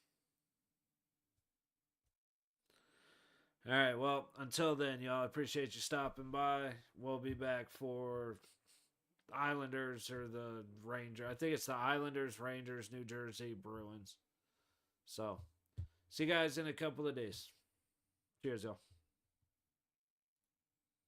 All right, well, until then, y'all, I appreciate you stopping by. We'll be back for Islanders or the Ranger. I think it's the Islanders, Rangers, New Jersey, Bruins. So, see you guys in a couple of days. Cheers, y'all.